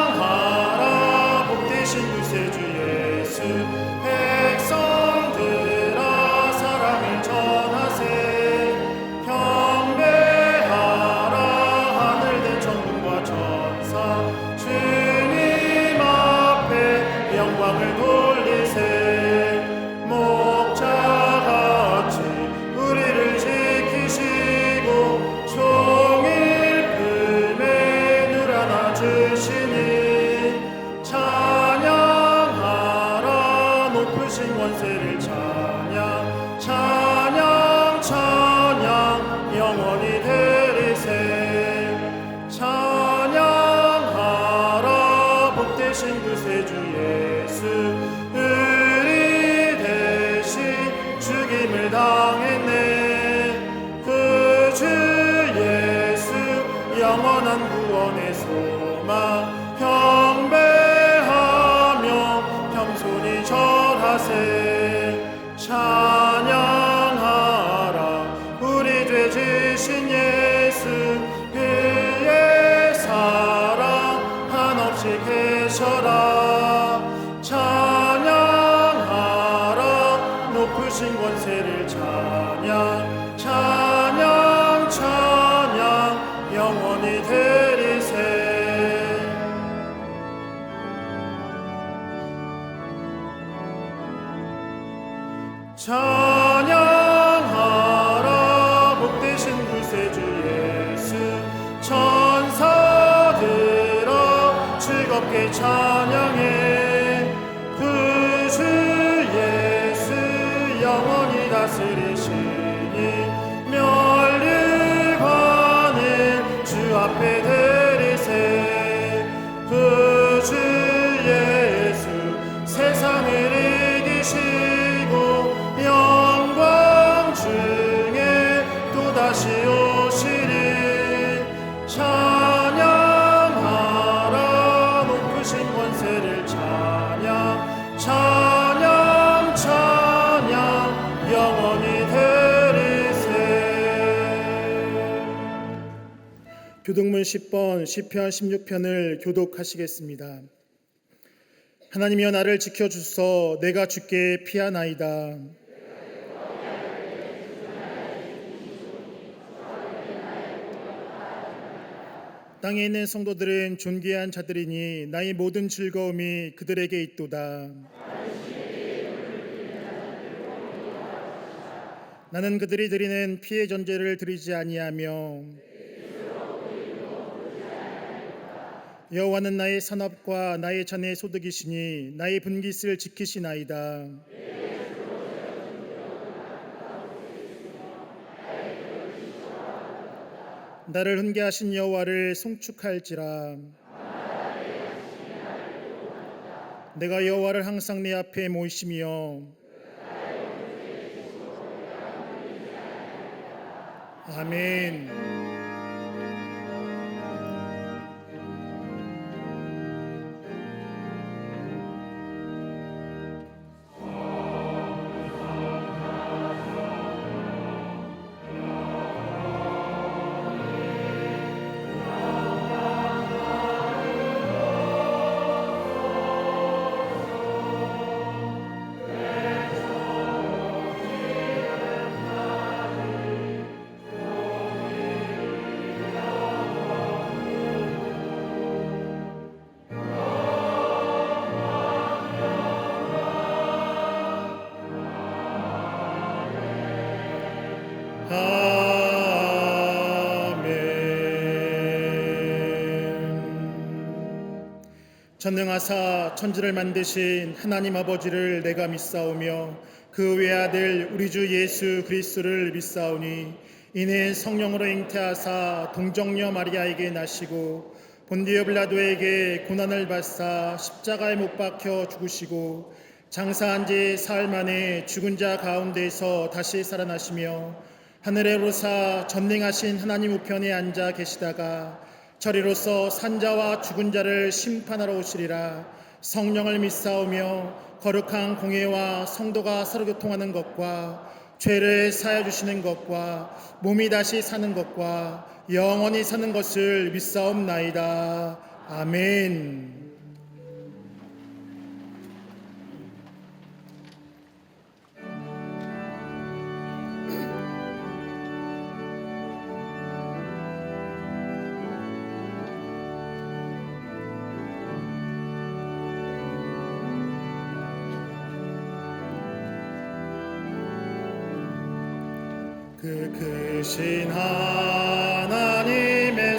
찬양하라 복되신 구세주 예수. 백성들아 사랑을 전하세. 경배하라 하늘들 천군과 천사. 주님 앞에 영광을 돌리세. 목자같이 우리를 지키시고 종일 품에 늘 안아주시니. 찬양하라 높으신 권세를 찬양. 찬양 찬양 영원히 드리세. 찬양하라 복되신 구세주 예수. 우리 대신 죽임을 당했네. 그 주 예수 영원한 구원의 소망. 경배하며 겸손히 절하세. 찬양하라 우리 죄 지신 예수. 그의 사랑 한없이 계셔라. 찬양하라 높으신 권세를 찬양. 찬양 찬양 영원히 드리세. 찬양하라 복되신 구세주 예수. 천사들아 즐겁게 찬양해. 그 주 예수 영원히 다스리시니. 멸류관을 주 앞에 드리세. 그 주 예수 세상을 이기시고 영광 중에 또다시 오시리. 찬양하라 높으신 권세를 찬양. 찬양 찬양 영원히 드리세. 교독문 10번 시편 16편을 교독하시겠습니다. 하나님이여 나를 지켜주소. 내가 주께 피하나이다. 땅에 있는 성도들은 존귀한 자들이니 나의 모든 즐거움이 그들에게 있도다. 나는 그들이 드리는 피의 전제를 드리지 아니하며 여호와는 나의 산업과 나의 잔의 소득이시니 나의 분깃을 지키시나이다. 나를 훈계하신 여호와를 송축할지라. 내가 여호와를 항상 내 앞에 모시며 아멘. 전능하사 천지를 만드신 하나님 아버지를 내가 믿사오며 그 외아들 우리 주 예수 그리스도를 믿사오니 이는 성령으로 잉태하사 동정녀 마리아에게 나시고 본디오 빌라도에게 고난을 받사 십자가에 못 박혀 죽으시고 장사한 지 사흘 만에 죽은 자 가운데서 다시 살아나시며 하늘에 오르사 전능하신 하나님 우편에 앉아 계시다가 저리로서 산자와 죽은 자를 심판하러 오시리라. 성령을 믿사오며 거룩한 공회와 성도가 서로 교통하는 것과 죄를 사하여 주시는 것과 몸이 다시 사는 것과 영원히 사는 것을 믿사옵나이다. 아멘. 그 크신 하나님의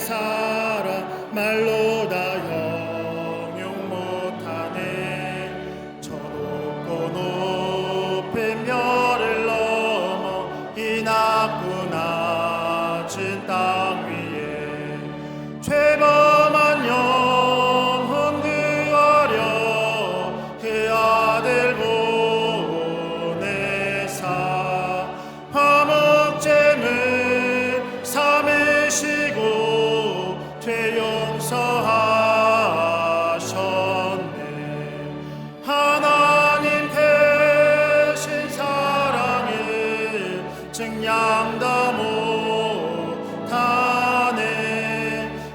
사랑 말로 다 형용 못하네. 저 높고 높은 별을 넘어 이 낮고 낮은 땅 위에 죄범한 영혼 구하려 그 아들 보내사 죄물 삼으시고 죄 용서하셨네. 하나님 대신 사랑을 증량다 못하네.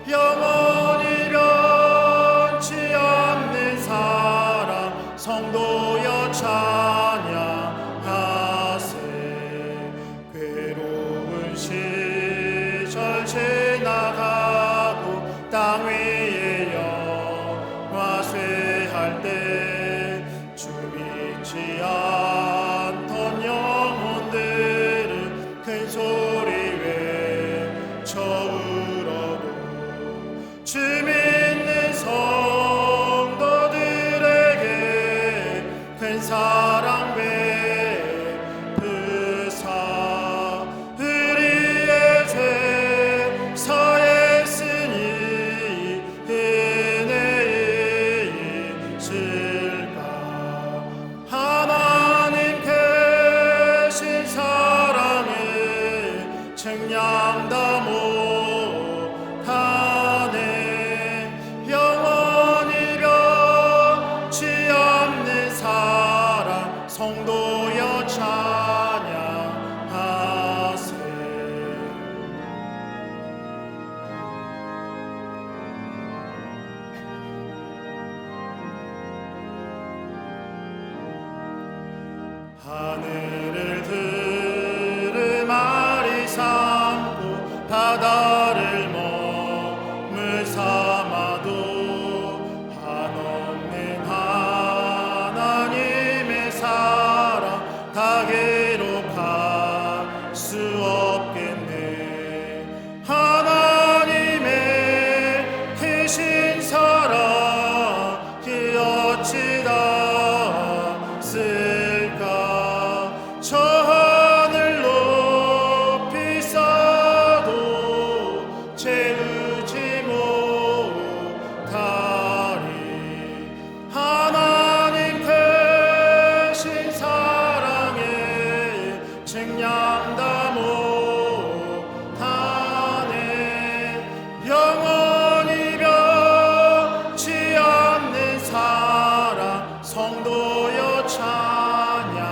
영원히 변치 않는 사랑 성도여 찬양하세. 괴로운 시절 지나가고 땅 위에 영화 쇠할 때 주 믿지 않던 영혼들은 큰 소리 외쳐 울어도 주 믿는 성도들에게 큰 사랑 베푸사 우리의 죄 사했으니 은혜에 있을까. 하나님 계신 사랑을 측량다 못하네. 영원히 변치 않는 사랑 성도여 찬양하세. 하늘을 두루마리 삼고 바다를 머물 삼아도 한없는 하나님의 사랑 다 기록할 수 없겠네. 하나님의 크신 사랑 그 어찌 닿았을까. 저 하늘 높이 쌓아도 채우지 못하리. 하나님 크신 사랑에 측량다 못하네. 영원히 변치 않는 사랑 성도여 찬양하세.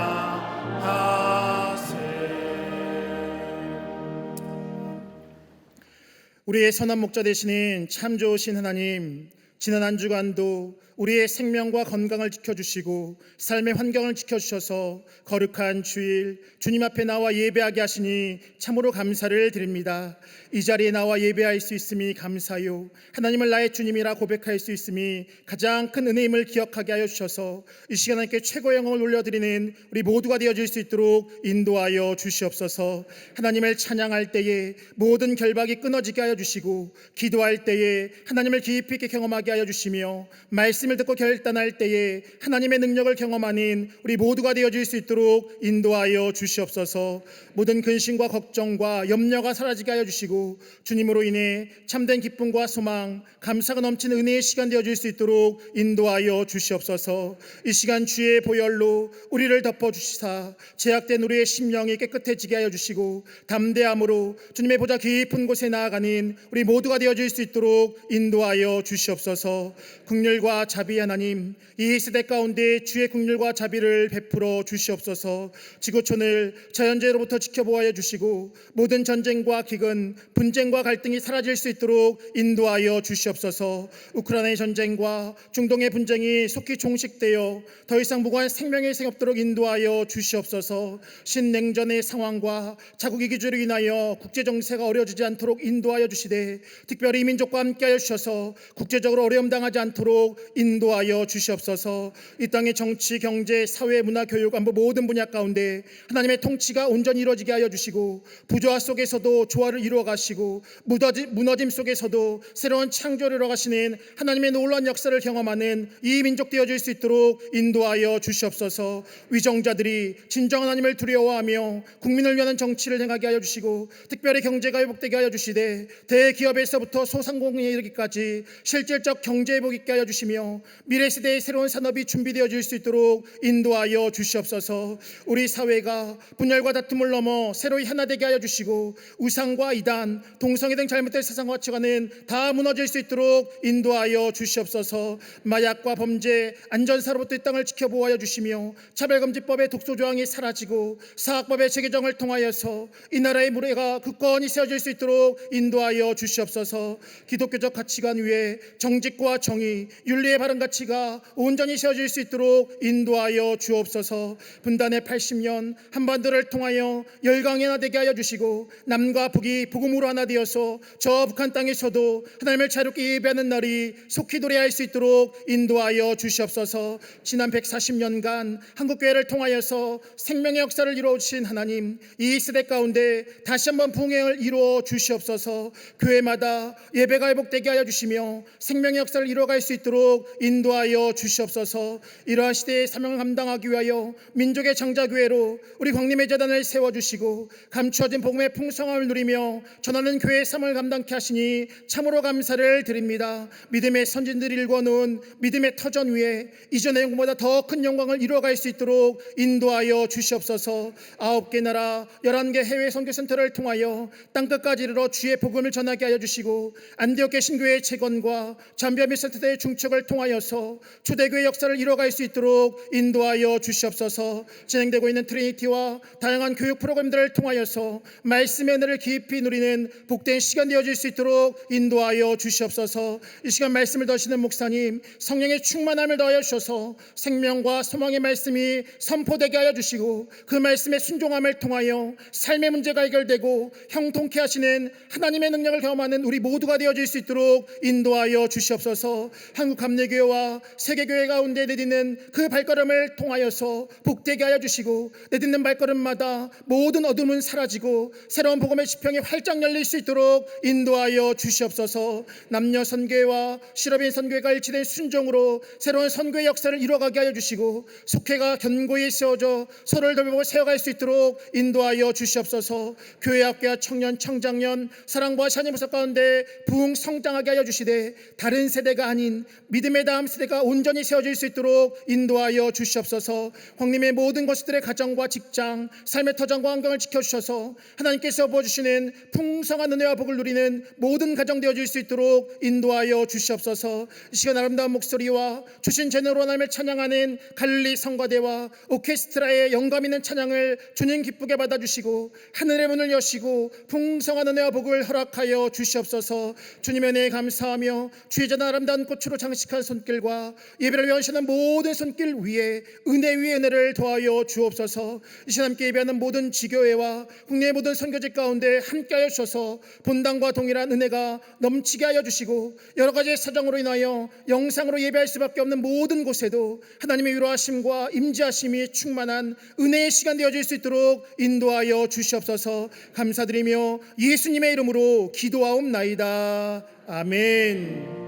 우리의 선한 목자 되시는 참 좋으신 하나님, 지난 한 주간도 우리의 생명과 건강을 지켜주시고 삶의 환경을 지켜주셔서 거룩한 주일 주님 앞에 나와 예배하게 하시니 참으로 감사를 드립니다. 이 자리에 나와 예배할 수 있음이 감사요, 하나님을 나의 주님이라 고백할 수 있음이 가장 큰 은혜임을 기억하게 하여 주셔서 이 시간 함께 최고의 영광을 올려드리는 우리 모두가 되어질 수 있도록 인도하여 주시옵소서. 하나님을 찬양할 때에 모든 결박이 끊어지게 하여 주시고, 기도할 때에 하나님을 깊이 있게 경험하게 하여 주시며, 말씀을 듣고 결단할 때에 하나님의 능력을 경험하는 우리 모두가 되어질 수 있도록 인도하여 주시옵소서. 모든 근심과 걱정과 염려가 사라지게 하여 주시고, 주님으로 인해 참된 기쁨과 소망, 감사가 넘치는 은혜의 시간 되어질 수 있도록 인도하여 주시옵소서. 이 시간 주의 보혈로 우리를 덮어주시사 제약된 우리의 심령이 깨끗해지게 하여 주시고, 담대함으로 주님의 보좌 깊은 곳에 나아가는 우리 모두가 되어질 수 있도록 인도하여 주시옵소서. 주시옵소서. 긍휼과 자비 하나님, 이 시대 가운데 주의 긍휼과 자비를 베풀어 주시옵소서. 지구촌을 자연재해로부터 지켜보아야 주시고 모든 전쟁과 기근, 분쟁과 갈등이 사라질 수 있도록 인도하여 주시옵소서. 우크라이나의 전쟁과 중동의 분쟁이 속히 종식되어 더 이상 무고한 생명의 희생 없도록 인도하여 주시옵소서. 신냉전의 상황과 자국의 기주로 인하여 국제정세가 어려워지지 않도록 인도하여 주시되 특별히 민족과 함께하여 주셔서 국제적으로 어려움 당하지 않도록 인도하여 주시옵소서. 이 땅의 정치, 경제, 사회, 문화, 교육, 안보 모든 분야 가운데 하나님의 통치가 온전히 이루어지게 하여 주시고 부조화 속에서도 조화를 이루어 가시고 무너짐 속에서도 새로운 창조를 이루어 가시는 하나님의 놀라운 역사를 경험하는 이 민족 되어질 수 있도록 인도하여 주시옵소서. 위정자들이 진정한 하나님을 두려워하며 국민을 위한 정치를 행하게 하여 주시고 특별히 경제가 회복되게 하여 주시되 대기업에서부터 소상공인에 이르기까지 실질적 경제 회복 있게 하여 주시며 미래 세대의 새로운 산업이 준비되어질 수 있도록 인도하여 주시옵소서. 우리 사회가 분열과 다툼을 넘어 새로이 하나 되게 하여 주시고 우상과 이단, 동성애 등 잘못된 세상 가치관은 다 무너질 수 있도록 인도하여 주시옵소서. 마약과 범죄, 안전사로부터 이 땅을 지켜보아여 주시며 차별금지법의 독소조항이 사라지고 사학법의 재개정을 통하여서 이 나라의 무례가 굳건히 세워질 수 있도록 인도하여 주시옵소서. 기독교적 가치관 위에 정직과 정의, 윤리의 바른 가치가 온전히 세워질 수 있도록 인도하여 주옵소서. 분단의 80년 한반도를 통하여 열강이 하나 되게 하여 주시고 남과 북이 복음으로 하나 되어서 저 북한 땅에서도 하나님을 자유롭게 예배하는 날이 속히 도래할 수 있도록 인도하여 주시옵소서. 지난 140년간 한국교회를 통하여서 생명의 역사를 이루어주신 하나님, 이 세대 가운데 다시 한번 부흥을 이루어 주시옵소서. 교회마다 예배가 회복되게 하여 주시며 생명의 역사를 이루어갈 수 있도록 인도하여 주시옵소서. 이러한 시대의 사명을 감당하기 위하여 민족의 장자교회로 우리 광림의 재단을 세워주시고 감추어진 복음의 풍성함을 누리며 전하는 교회의 사명을 감당케 하시니 참으로 감사를 드립니다. 믿음의 선진들이 일궈놓은 믿음의 터전 위에 이전의 영광보다 더 큰 영광을 이루어갈 수 있도록 인도하여 주시옵소서. 9개 나라 11개 해외 선교센터를 통하여 땅끝까지 이르러 주의 복음을 전하게 하여 주시고 안디옥 신교회의 재건과 잠비아 미센터의 중축을 통하여서 초대교회 역사를 이루어갈 수 있도록 인도하여 주시옵소서. 진행되고 있는 트리니티와 다양한 교육 프로그램들을 통하여서 말씀의 은혜를 깊이 누리는 복된 시간 되어질 수 있도록 인도하여 주시옵소서. 이 시간 말씀을 더시는 목사님, 성령의 충만함을 더하여 주셔서 생명과 소망의 말씀이 선포되게 하여 주시고 그 말씀의 순종함을 통하여 삶의 문제가 해결되고 형통케 하시는 하나님의 능력을 경험하는 우리 모두가 되어질 수 있도록 인도하여 주시옵소서. 한국 감리교회와 세계교회 가운데 내딛는 그 발걸음을 통하여서 복되게 하여 주시고 내딛는 발걸음마다 모든 어둠은 사라지고 새로운 복음의 지평이 활짝 열릴 수 있도록 인도하여 주시옵소서. 남녀 선교회와 실업인 선교회가 일치된 순종으로 새로운 선교의 역사를 이루어가게 하여 주시고 속회가 견고히 세워져 서로를 돌보고 세워갈 수 있도록 인도하여 주시옵소서. 교회 학교와 청년 청장년 사랑과 샤니 부서 가운데 부흥 성장하게 하여 주시되 다른 세대가 아닌 믿음의 다음 세대가 온전히 세워질 수 있도록 인도하여 주시옵소서. 황님의 모든 것들의 가정과 직장, 삶의 터전과 환경을 지켜주셔서 하나님께서 부어주시는 풍성한 은혜와 복을 누리는 모든 가정 되어질 수 있도록 인도하여 주시옵소서. 이 시간 아름다운 목소리와 주신 제너로 하나님을 찬양하는 갈릴리 성가대와 오케스트라의 영감 있는 찬양을 주님 기쁘게 받아주시고 하늘의 문을 여시고 풍성한 은혜와 복을 허락하여 주시옵소서. 주님의 은혜에 감사하며 주의 전한 아름다운 꽃으로 장식한 손길과 예배를 위하시는 모든 손길 위에 은혜 위에 은혜를 더하여 주옵소서. 이 시간 함께 예배하는 모든 지교회와 국내의 모든 선교직 가운데 함께하여 주셔서 본당과 동일한 은혜가 넘치게 하여 주시고 여러 가지 사정으로 인하여 영상으로 예배할 수밖에 없는 모든 곳에도 하나님의 위로하심과 임재하심이 충만한 은혜의 시간 되어질 수 있도록 인도하여 주시옵소서. 감사드리며 예수님의 이름으로 기도하옵나이다. 아멘.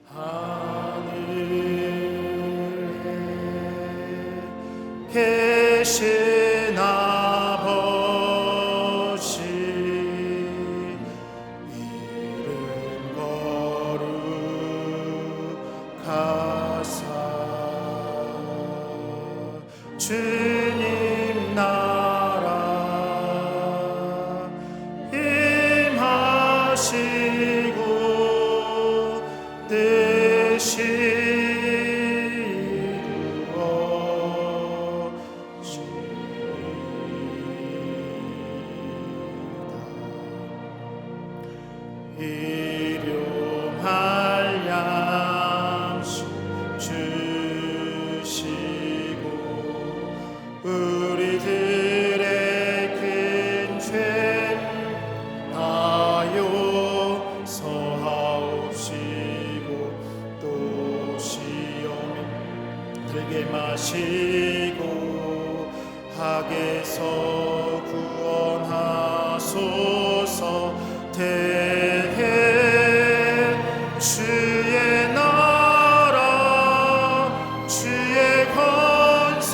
하늘에 계신 아버지 이름 거룩하사 주님 나라 임하시고 일용할 양식 주시고 우리들의 큰 죄를 다하여 서하옵시고 또 시험에 들게 마시고 악에서 구원하소서. 대해 주의 나라 주의 권세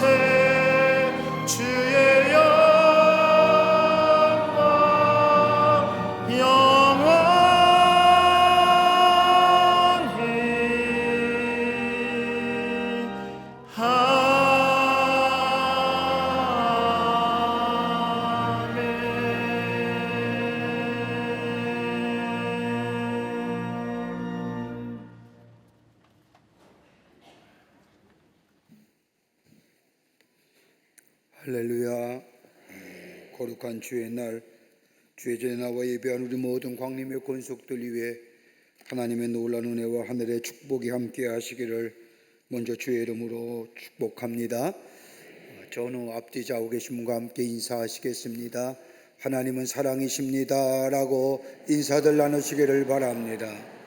주의 영광 영원히 할렐루야. 거룩한 주의 날, 주의 전에 나와 예배한 우리 모든 광림의 권속들 위해 하나님의 놀라운 은혜와 하늘의 축복이 함께 하시기를 먼저 주의 이름으로 축복합니다. 전후 앞뒤 좌우 계신 분과 함께 인사하시겠습니다. 하나님은 사랑이십니다 라고 인사들 나누시기를 바랍니다.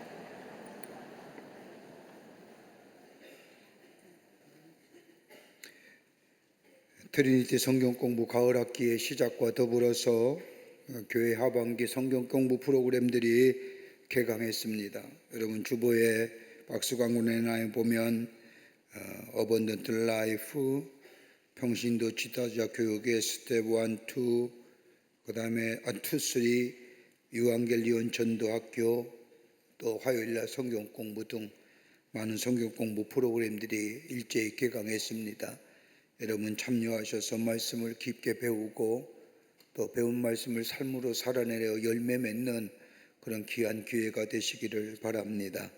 트리니티 성경공부 가을학기의 시작과 더불어서 교회 하반기 성경공부 프로그램들이 개강했습니다. 여러분 주보에 박수광군의 나에 보면 어번던트 라이프, 평신도 지도자 교육의 스텝 1, 2, 그 다음에 2, 3, 유한겔리온 전도학교, 또 화요일날 성경공부 등 많은 성경공부 프로그램들이 일제히 개강했습니다. 여러분 참여하셔서 말씀을 깊게 배우고 또 배운 말씀을 삶으로 살아내려 열매 맺는 그런 귀한 기회가 되시기를 바랍니다.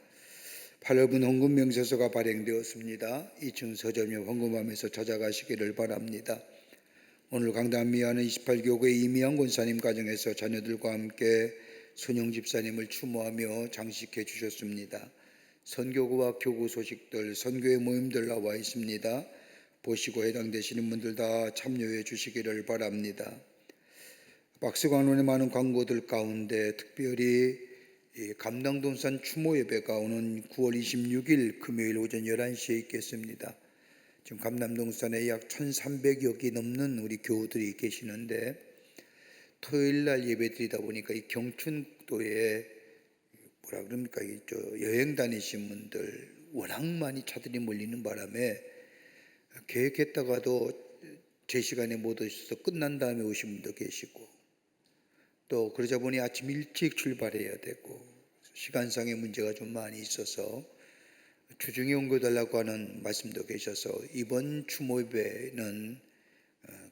8월분 헌금 명세서가 발행되었습니다. 2층 서점역 헌금함에서 찾아가시기를 바랍니다. 오늘 강단미아는 28교구의 이미영 권사님 가정에서 자녀들과 함께 손영 집사님을 추모하며 장식해 주셨습니다. 선교구와 교구 소식들, 선교의 모임들 나와 있습니다. 보시고 해당되시는 분들 다 참여해 주시기를 바랍니다. 박스관원의 많은 광고들 가운데 특별히 감당동산 추모 예배가 오는 9월 26일 금요일 오전 11시에 있겠습니다. 지금 감남동산에 약 1,300여 넘는 우리 교우들이 계시는데 토요일 날 예배드리다 보니까 이 경춘도에 뭐라 그럽니까? 여행 다니신 분들 워낙 많이 차들이 몰리는 바람에 계획했다가도 제 시간에 못 오셔서 끝난 다음에 오신 분도 계시고 또 그러자 보니 아침 일찍 출발해야 되고 시간상의 문제가 좀 많이 있어서 주중에 옮겨달라고 하는 말씀도 계셔서 이번 추모예배는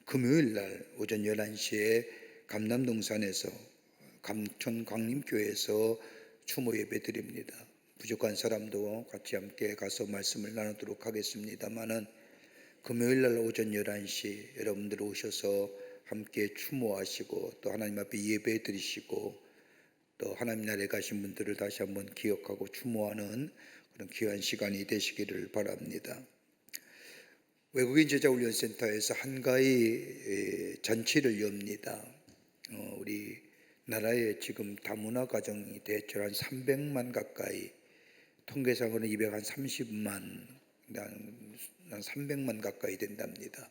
금요일 날 오전 11시에 감남동산에서 감천 광림교회에서 추모예배 드립니다. 부족한 사람도 같이 함께 가서 말씀을 나누도록 하겠습니다마는 금요일 날 오전 11시 여러분들 오셔서 함께 추모하시고 또 하나님 앞에 예배 드리시고 또 하나님 나라에 가신 분들을 다시 한번 기억하고 추모하는 그런 귀한 시간이 되시기를 바랍니다. 외국인 제자 훈련센터에서 한가위 잔치를 엽니다. 우리 나라에 지금 다문화 가정이 대체 한 300만 가까이, 통계상으로는 230만, 한 300만 가까이 된답니다.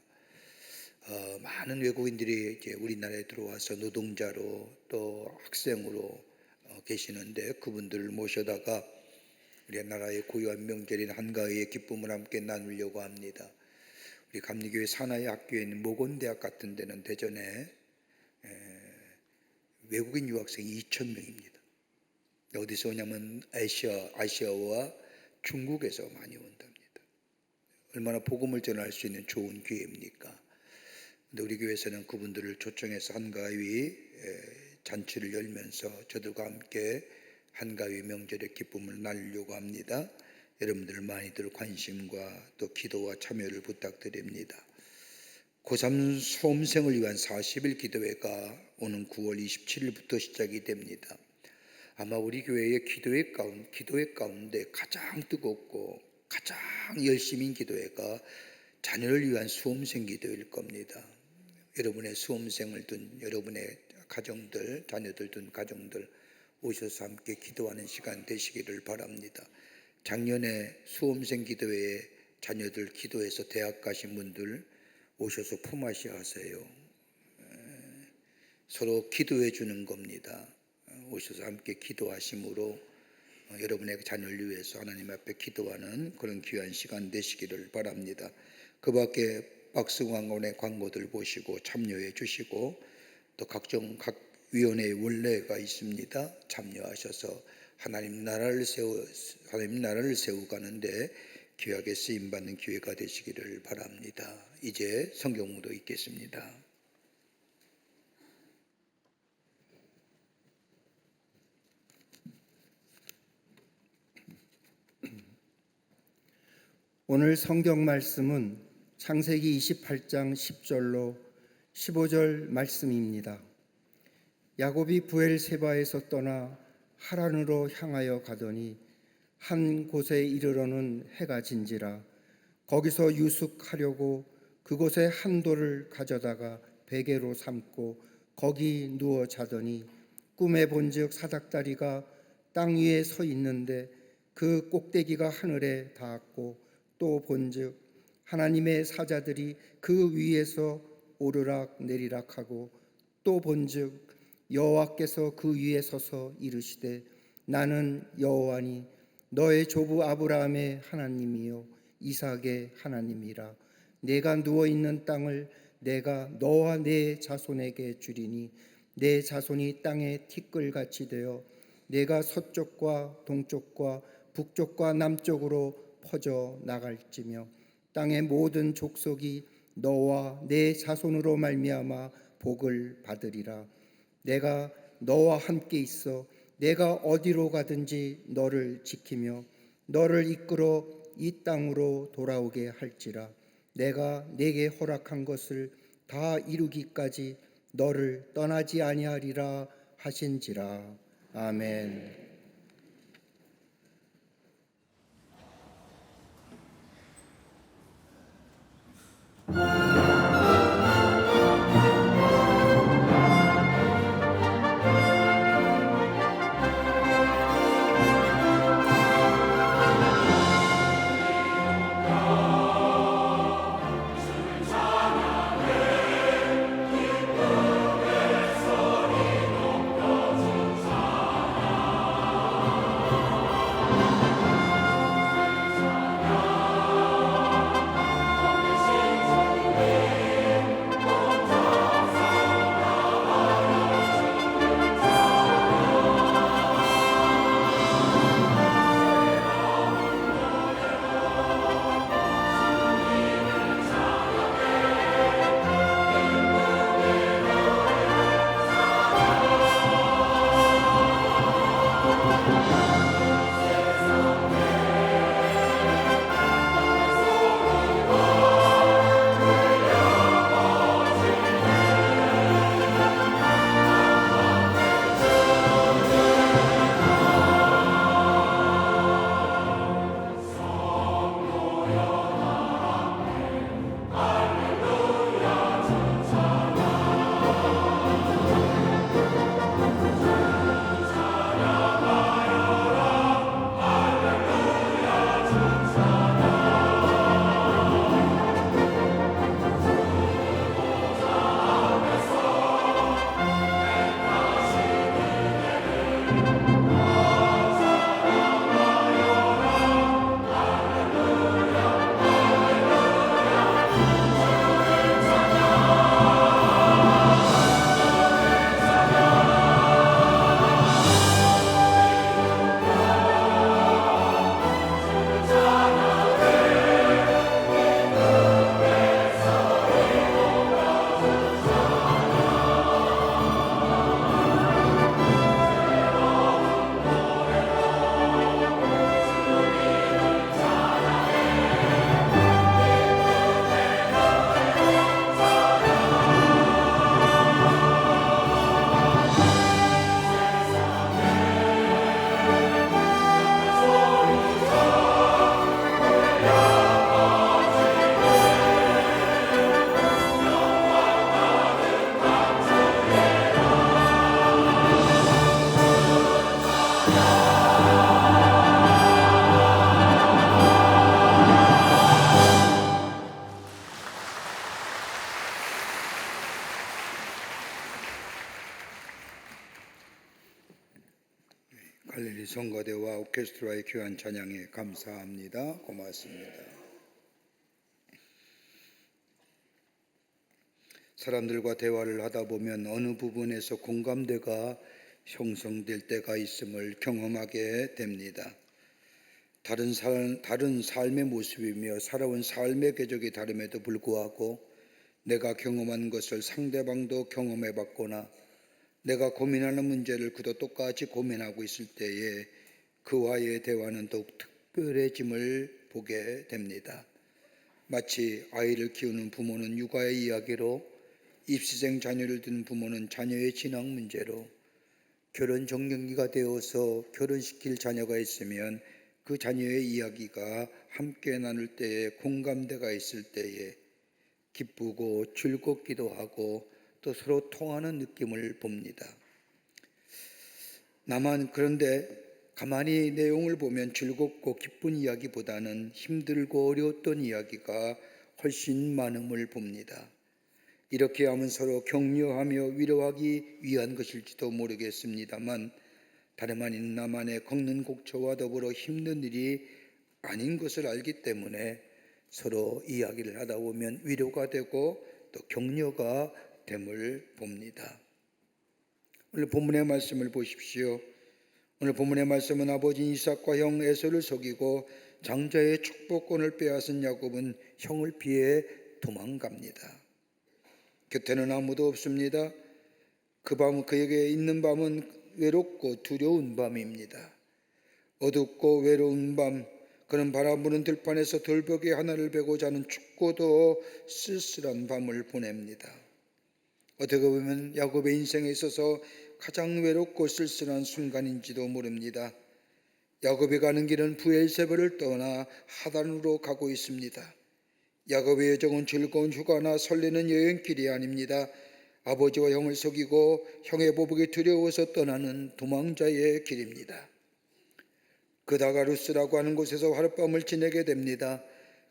많은 외국인들이 이제 우리나라에 들어와서 노동자로 또 학생으로 계시는데 그분들을 모셔다가 우리나라의 고유한 명절인 한가위의 기쁨을 함께 나누려고 합니다. 우리 감리교회 산하의 학교에 있는 모건대학 같은 데는 대전에 외국인 유학생이 2,000명입니다. 어디서 오냐면 아시아와 중국에서 많이 온답니다. 얼마나 복음을 전할 수 있는 좋은 기회입니까? 근데 우리 교회에서는 그분들을 초청해서 한가위 잔치를 열면서 저들과 함께 한가위 명절의 기쁨을 나누려고 합니다. 여러분들 많이들 관심과 또 기도와 참여를 부탁드립니다. 고3 수험생을 위한 40일 기도회가 오는 9월 27일부터 시작이 됩니다. 아마 우리 교회의 기도회 가운데 가장 뜨겁고 가장 열심인 기도회가 자녀를 위한 수험생 기도일 겁니다. 여러분의 수험생을 둔 여러분의 가정들, 자녀들 둔 가정들 오셔서 함께 기도하는 시간 되시기를 바랍니다. 작년에 수험생 기도회에 자녀들 기도해서 대학 가신 분들 오셔서 품앗이 하세요. 서로 기도해 주는 겁니다. 오셔서 함께 기도하심으로 여러분의 자녀를 위해서 하나님 앞에 기도하는 그런 귀한 시간 되시기를 바랍니다. 그 밖에 박스광원의 광고들 보시고 참여해 주시고 또 각 위원회의 원례가 있습니다. 참여하셔서 하나님 나라를 세워가는데 귀하게 쓰임받는 기회가 되시기를 바랍니다. 이제 성경으로 읽겠습니다. 오늘 성경 말씀은 창세기 28장 10절로 15절 말씀입니다. 야곱이 브엘세바에서 떠나 하란으로 향하여 가더니 한 곳에 이르러는 해가 진지라. 거기서 유숙하려고 그곳에 한 돌을 가져다가 베개로 삼고 거기 누워 자더니 꿈에 본즉 사닥다리가 땅 위에 서 있는데 그 꼭대기가 하늘에 닿았고 또 본즉 하나님의 사자들이 그 위에서 오르락 내리락하고 또 본즉 여호와께서 그 위에 서서 이르시되 나는 여호와니 너의 조부 아브라함의 하나님이요 이삭의 하나님이라. 내가 누워 있는 땅을 내가 너와 내 자손에게 주리니 내 자손이 땅의 티끌같이 되어 내가 서쪽과 동쪽과 북쪽과 남쪽으로 퍼져 나갈지며 땅의 모든 족속이 너와 내 자손으로 말미암아 복을 받으리라. 내가 너와 함께 있어 내가 어디로 가든지 너를 지키며 너를 이끌어 이 땅으로 돌아오게 할지라. 내가 네게 허락한 것을 다 이루기까지 너를 떠나지 아니하리라 하신지라. 아멘. 갈릴리 성가대와 오케스트라의 귀한 찬양에 감사합니다. 고맙습니다. 사람들과 대화를 하다 보면 어느 부분에서 공감대가 형성될 때가 있음을 경험하게 됩니다. 다른 삶의 모습이며 살아온 삶의 궤적이 다름에도 불구하고 내가 경험한 것을 상대방도 경험해 봤거나 내가 고민하는 문제를 그도 똑같이 고민하고 있을 때에 그와의 대화는 더욱 특별해짐을 보게 됩니다. 마치 아이를 키우는 부모는 육아의 이야기로, 입시생 자녀를 둔 부모는 자녀의 진학 문제로, 결혼 적령기가 되어서 결혼시킬 자녀가 있으면 그 자녀의 이야기가 함께 나눌 때에 공감대가 있을 때에 기쁘고 즐겁기도 하고 또 서로 통하는 느낌을 봅니다. 그런데 가만히 내용을 보면 즐겁고 기쁜 이야기보다는 힘들고 어려웠던 이야기가 훨씬 많음을 봅니다. 이렇게 하면 서로 격려하며 위로하기 위한 것일지도 모르겠습니다만 다름 아닌 나만의 걷는 곡초와 더불어 힘든 일이 아닌 것을 알기 때문에 서로 이야기를 하다 보면 위로가 되고 또 격려가 됨을 봅니다. 오늘 본문의 말씀을 보십시오. 오늘 본문의 말씀은 아버지 이삭과 형 에서를 속이고 장자의 축복권을 빼앗은 야곱은 형을 피해 도망갑니다. 곁에는 아무도 없습니다. 그에게 있는 밤은 외롭고 두려운 밤입니다. 어둡고 외로운 밤, 그는 바람 부는 들판에서 돌벽에 하나를 베고 자는 춥고도 쓸쓸한 밤을 보냅니다. 어떻게 보면 야곱의 인생에 있어서 가장 외롭고 쓸쓸한 순간인지도 모릅니다. 야곱이 가는 길은 브엘세바를 떠나 하단으로 가고 있습니다. 야곱의 여정은 즐거운 휴가나 설레는 여행길이 아닙니다. 아버지와 형을 속이고 형의 보복이 두려워서 떠나는 도망자의 길입니다. 그 다가루스라고 하는 곳에서 하룻밤을 지내게 됩니다.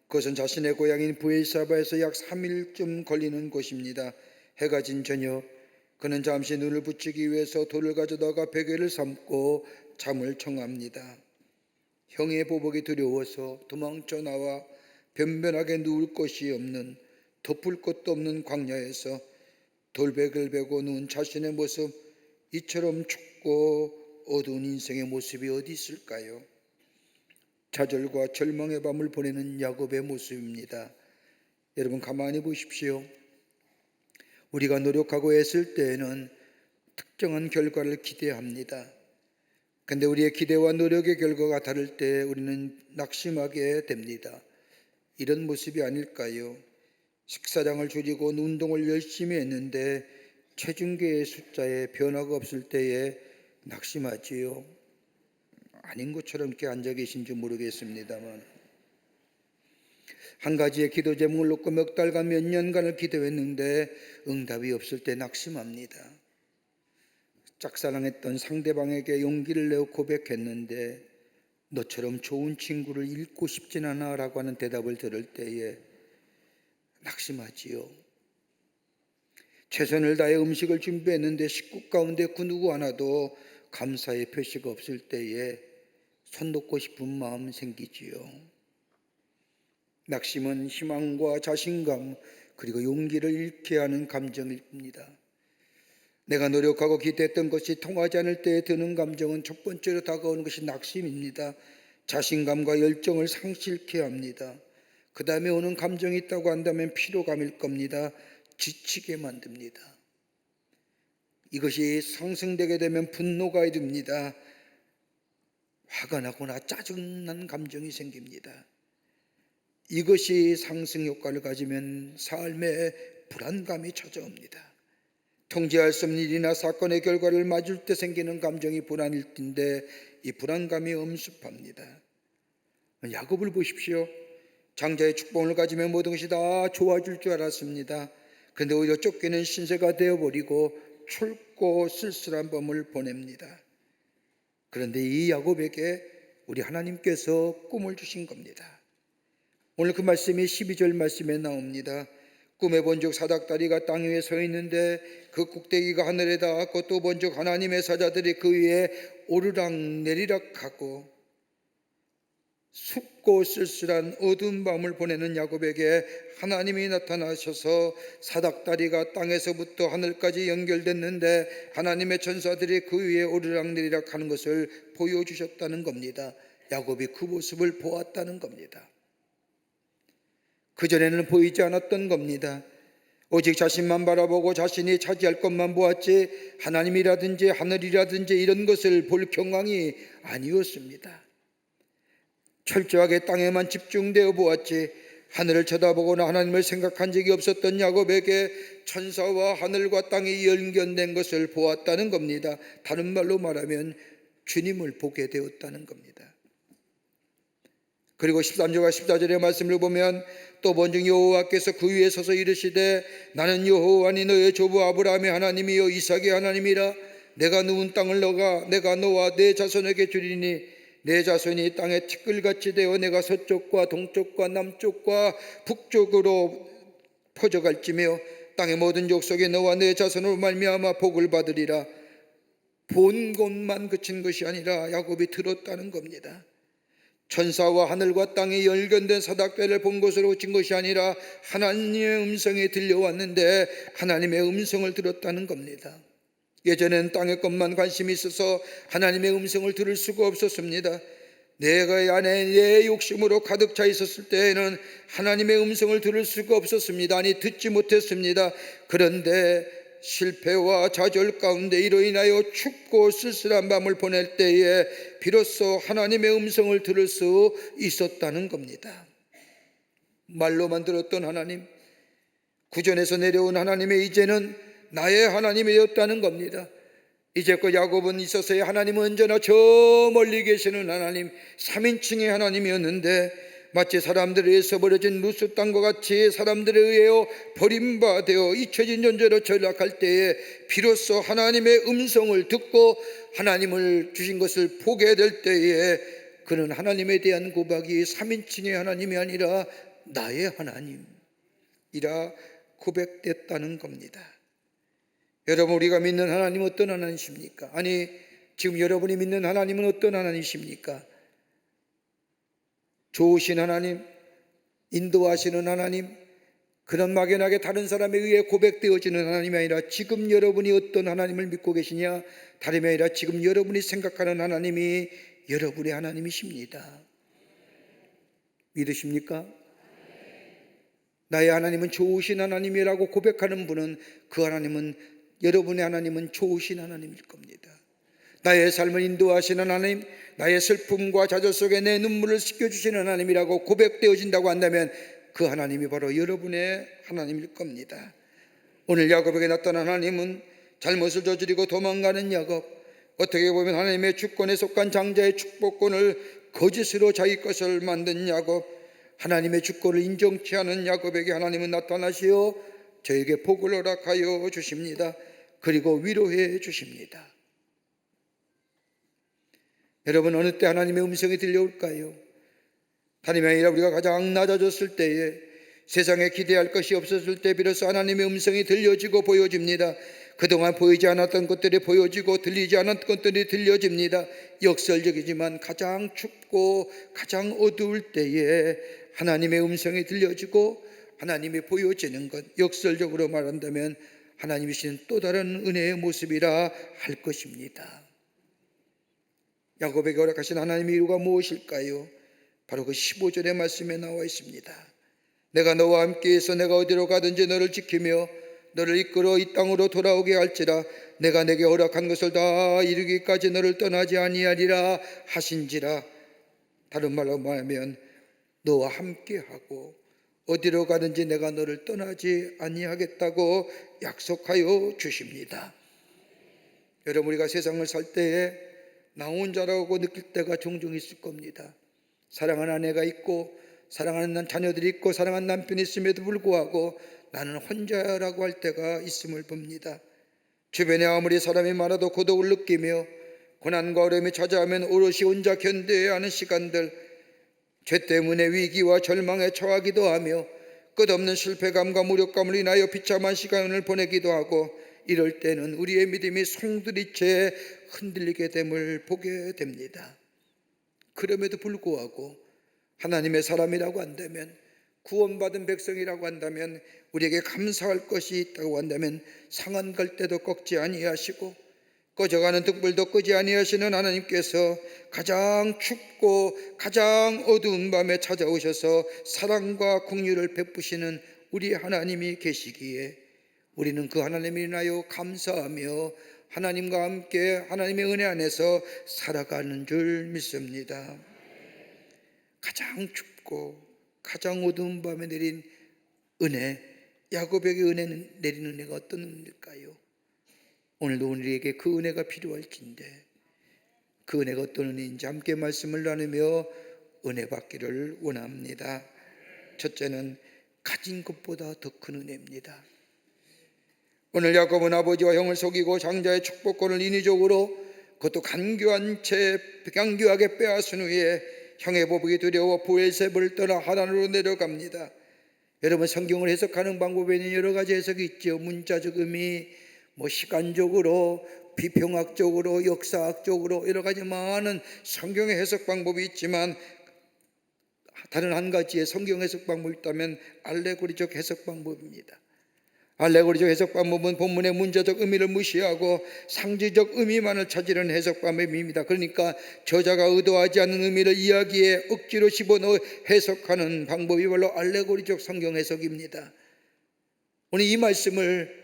그것은 자신의 고향인 브엘사바에서 약 3일쯤 걸리는 곳입니다. 해가 진 저녁, 그는 잠시 눈을 붙이기 위해서 돌을 가져다가 베개를 삼고 잠을 청합니다. 형의 보복이 두려워서 도망쳐 나와 변변하게 누울 곳이 없는, 덮을 것도 없는 광야에서 돌백을 베고 누운 자신의 모습, 이처럼 춥고 어두운 인생의 모습이 어디 있을까요? 좌절과 절망의 밤을 보내는 야곱의 모습입니다. 여러분 가만히 보십시오. 우리가 노력하고 애쓸 때에는 특정한 결과를 기대합니다. 그런데 우리의 기대와 노력의 결과가 다를 때 우리는 낙심하게 됩니다. 이런 모습이 아닐까요? 식사량을 줄이고 운동을 열심히 했는데 체중계의 숫자에 변화가 없을 때에 낙심하지요. 아닌 것처럼 이렇게 앉아 계신지 모르겠습니다만 한 가지의 기도 제목을 놓고 몇 달간 몇 년간을 기도했는데 응답이 없을 때 낙심합니다. 짝사랑했던 상대방에게 용기를 내어 고백했는데 너처럼 좋은 친구를 잃고 싶진 않아 라고 하는 대답을 들을 때에 낙심하지요. 최선을 다해 음식을 준비했는데 식구 가운데 그 누구 하나도 감사의 표시가 없을 때에 손 놓고 싶은 마음 생기지요. 낙심은 희망과 자신감 그리고 용기를 잃게 하는 감정입니다. 내가 노력하고 기대했던 것이 통하지 않을 때에 드는 감정은 첫 번째로 다가오는 것이 낙심입니다. 자신감과 열정을 상실케 합니다. 그 다음에 오는 감정이 있다고 한다면 피로감일 겁니다. 지치게 만듭니다. 이것이 상승되게 되면 분노가 이릅니다. 화가 나거나 짜증난 감정이 생깁니다. 이것이 상승 효과를 가지면 삶에 불안감이 찾아옵니다. 통제할 수 없는 일이나 사건의 결과를 맞을 때 생기는 감정이 불안일 텐데 이 불안감이 엄습합니다. 야곱을 보십시오. 장자의 축복을 가지면 모든 것이 다 좋아질 줄 알았습니다. 그런데 오히려 쫓기는 신세가 되어버리고 춥고 쓸쓸한 밤을 보냅니다. 그런데 이 야곱에게 우리 하나님께서 꿈을 주신 겁니다. 오늘 그 말씀이 12절 말씀에 나옵니다. 꿈에 본즉 사닥다리가 땅 위에 서 있는데 그 꼭대기가 하늘에 닿았고 또 본즉 하나님의 사자들이 그 위에 오르락 내리락 하고 춥고 쓸쓸한 어두운 밤을 보내는 야곱에게 하나님이 나타나셔서 사닥다리가 땅에서부터 하늘까지 연결됐는데 하나님의 천사들이 그 위에 오르락내리락 하는 것을 보여주셨다는 겁니다. 야곱이 그 모습을 보았다는 겁니다. 그전에는 보이지 않았던 겁니다. 오직 자신만 바라보고 자신이 차지할 것만 보았지 하나님이라든지 하늘이라든지 이런 것을 볼 경황이 아니었습니다. 철저하게 땅에만 집중되어 보았지 하늘을 쳐다보거나 하나님을 생각한 적이 없었던 야곱에게 천사와 하늘과 땅이 연결된 것을 보았다는 겁니다. 다른 말로 말하면 주님을 보게 되었다는 겁니다. 그리고 13절과 14절의 말씀을 보면 또 본즉 여호와께서 그 위에 서서 이르시되 나는 여호와니 너의 조부 아브라함의 하나님이요 이삭의 하나님이라. 내가 누운 땅을 내가 너와 내 자손에게 주리니 내 자손이 땅에 티끌같이 되어 내가 서쪽과 동쪽과 남쪽과 북쪽으로 퍼져갈지며 땅의 모든 족속에 너와 내 자손으로 말미암아 복을 받으리라. 본 것만 그친 것이 아니라 야곱이 들었다는 겁니다. 천사와 하늘과 땅이 연결된 사닥다리를 본 것으로 그친 것이 아니라 하나님의 음성이 들려왔는데 하나님의 음성을 들었다는 겁니다. 예전에는 땅의 것만 관심이 있어서 하나님의 음성을 들을 수가 없었습니다. 내가 안에 내 욕심으로 가득 차 있었을 때에는 하나님의 음성을 들을 수가 없었습니다. 아니 듣지 못했습니다. 그런데 실패와 좌절 가운데 이로 인하여 춥고 쓸쓸한 밤을 보낼 때에 비로소 하나님의 음성을 들을 수 있었다는 겁니다. 말로만 들었던 하나님, 구전에서 내려온 하나님의 이제는 나의 하나님이 되었다는 겁니다. 이제껏 야곱은 있어서야 하나님은 언제나 저 멀리 계시는 하나님, 3인칭의 하나님이었는데 마치 사람들에 의해서 버려진 루스 땅과 같이 사람들에 의하여 버림받아 잊혀진 존재로 전락할 때에 비로소 하나님의 음성을 듣고 하나님을 주신 것을 보게 될 때에 그는 하나님에 대한 고백이 3인칭의 하나님이 아니라 나의 하나님이라 고백됐다는 겁니다. 여러분, 우리가 믿는 하나님은 어떤 하나님이십니까? 아니, 지금 여러분이 믿는 하나님은 어떤 하나님이십니까? 좋으신 하나님, 인도하시는 하나님, 그런 막연하게 다른 사람에 의해 고백되어지는 하나님이 아니라 지금 여러분이 어떤 하나님을 믿고 계시냐? 다름이 아니라 지금 여러분이 생각하는 하나님이 여러분의 하나님이십니다. 믿으십니까? 나의 하나님은 좋으신 하나님이라고 고백하는 분은 그 하나님은 여러분의 하나님은 좋으신 하나님일 겁니다. 나의 삶을 인도하시는 하나님, 나의 슬픔과 좌절 속에 내 눈물을 씻겨주시는 하나님이라고 고백되어진다고 한다면 그 하나님이 바로 여러분의 하나님일 겁니다. 오늘 야곱에게 나타난 하나님은 잘못을 저지르고 도망가는 야곱, 어떻게 보면 하나님의 주권에 속한 장자의 축복권을 거짓으로 자기 것을 만든 야곱, 하나님의 주권을 인정치 않은 야곱에게 하나님은 나타나시어 저에게 복을 허락하여 주십니다. 그리고 위로해 주십니다. 여러분, 어느 때 하나님의 음성이 들려올까요? 하나님이 아니라 우리가 가장 낮아졌을 때에, 세상에 기대할 것이 없었을 때 비로소 하나님의 음성이 들려지고 보여집니다. 그동안 보이지 않았던 것들이 보여지고 들리지 않았던 것들이 들려집니다. 역설적이지만 가장 춥고 가장 어두울 때에 하나님의 음성이 들려지고 하나님이 보여지는 것, 역설적으로 말한다면 하나님이 주신 또 다른 은혜의 모습이라 할 것입니다. 야곱에게 허락하신 하나님의 이유가 무엇일까요? 바로 그 15절의 말씀에 나와 있습니다. 내가 너와 함께해서 내가 어디로 가든지 너를 지키며 너를 이끌어 이 땅으로 돌아오게 할지라. 내가 내게 허락한 것을 다 이루기까지 너를 떠나지 아니하리라 하신지라. 다른 말로 말하면 너와 함께하고 어디로 가든지 내가 너를 떠나지 아니하겠다고 약속하여 주십니다. 여러분, 우리가 세상을 살 때에 나 혼자라고 느낄 때가 종종 있을 겁니다. 사랑하는 아내가 있고 사랑하는 자녀들이 있고 사랑하는 남편이 있음에도 불구하고 나는 혼자라고 할 때가 있음을 봅니다. 주변에 아무리 사람이 많아도 고독을 느끼며 고난과 어려움이 찾아오면 오롯이 혼자 견뎌야 하는 시간들, 죄 때문에 위기와 절망에 처하기도 하며 끝없는 실패감과 무력감을 인하여 비참한 시간을 보내기도 하고, 이럴 때는 우리의 믿음이 송두리째 흔들리게 됨을 보게 됩니다. 그럼에도 불구하고 하나님의 사람이라고 한다면, 구원받은 백성이라고 한다면, 우리에게 감사할 것이 있다고 한다면, 상한 갈대도 꺾지 아니하시고 꺼져가는 등불도 끄지 아니하시는 하나님께서 가장 춥고 가장 어두운 밤에 찾아오셔서 사랑과 긍휼을 베푸시는 우리 하나님이 계시기에 우리는 그 하나님을 인하여 감사하며 하나님과 함께 하나님의 은혜 안에서 살아가는 줄 믿습니다. 가장 춥고 가장 어두운 밤에 내린 은혜, 야곱에게 내린 은혜가 어떤 은혜일까요? 오늘도 우리에게 그 은혜가 필요할진데, 그 은혜가 어떤 은혜인지 함께 말씀을 나누며 은혜 받기를 원합니다. 첫째는 가진 것보다 더 큰 은혜입니다. 오늘 야곱은 아버지와 형을 속이고 장자의 축복권을 인위적으로, 그것도 간교하게 빼앗은 후에 형의 보복이 두려워 브엘세바를 떠나 하란으로 내려갑니다. 여러분, 성경을 해석하는 방법에는 여러 가지 해석이 있죠. 문자적 의미, 시간적으로, 비평학적으로, 역사학적으로 여러 가지 많은 성경의 해석 방법이 있지만, 다른 한 가지의 성경 해석 방법이 있다면 알레고리적 해석 방법입니다. 알레고리적 해석 방법은 본문의 문자적 의미를 무시하고 상징적 의미만을 찾으려는 해석 방법입니다. 그러니까 저자가 의도하지 않는 의미를 이야기에 억지로 집어넣어 해석하는 방법이 바로 알레고리적 성경 해석입니다. 오늘 이 말씀을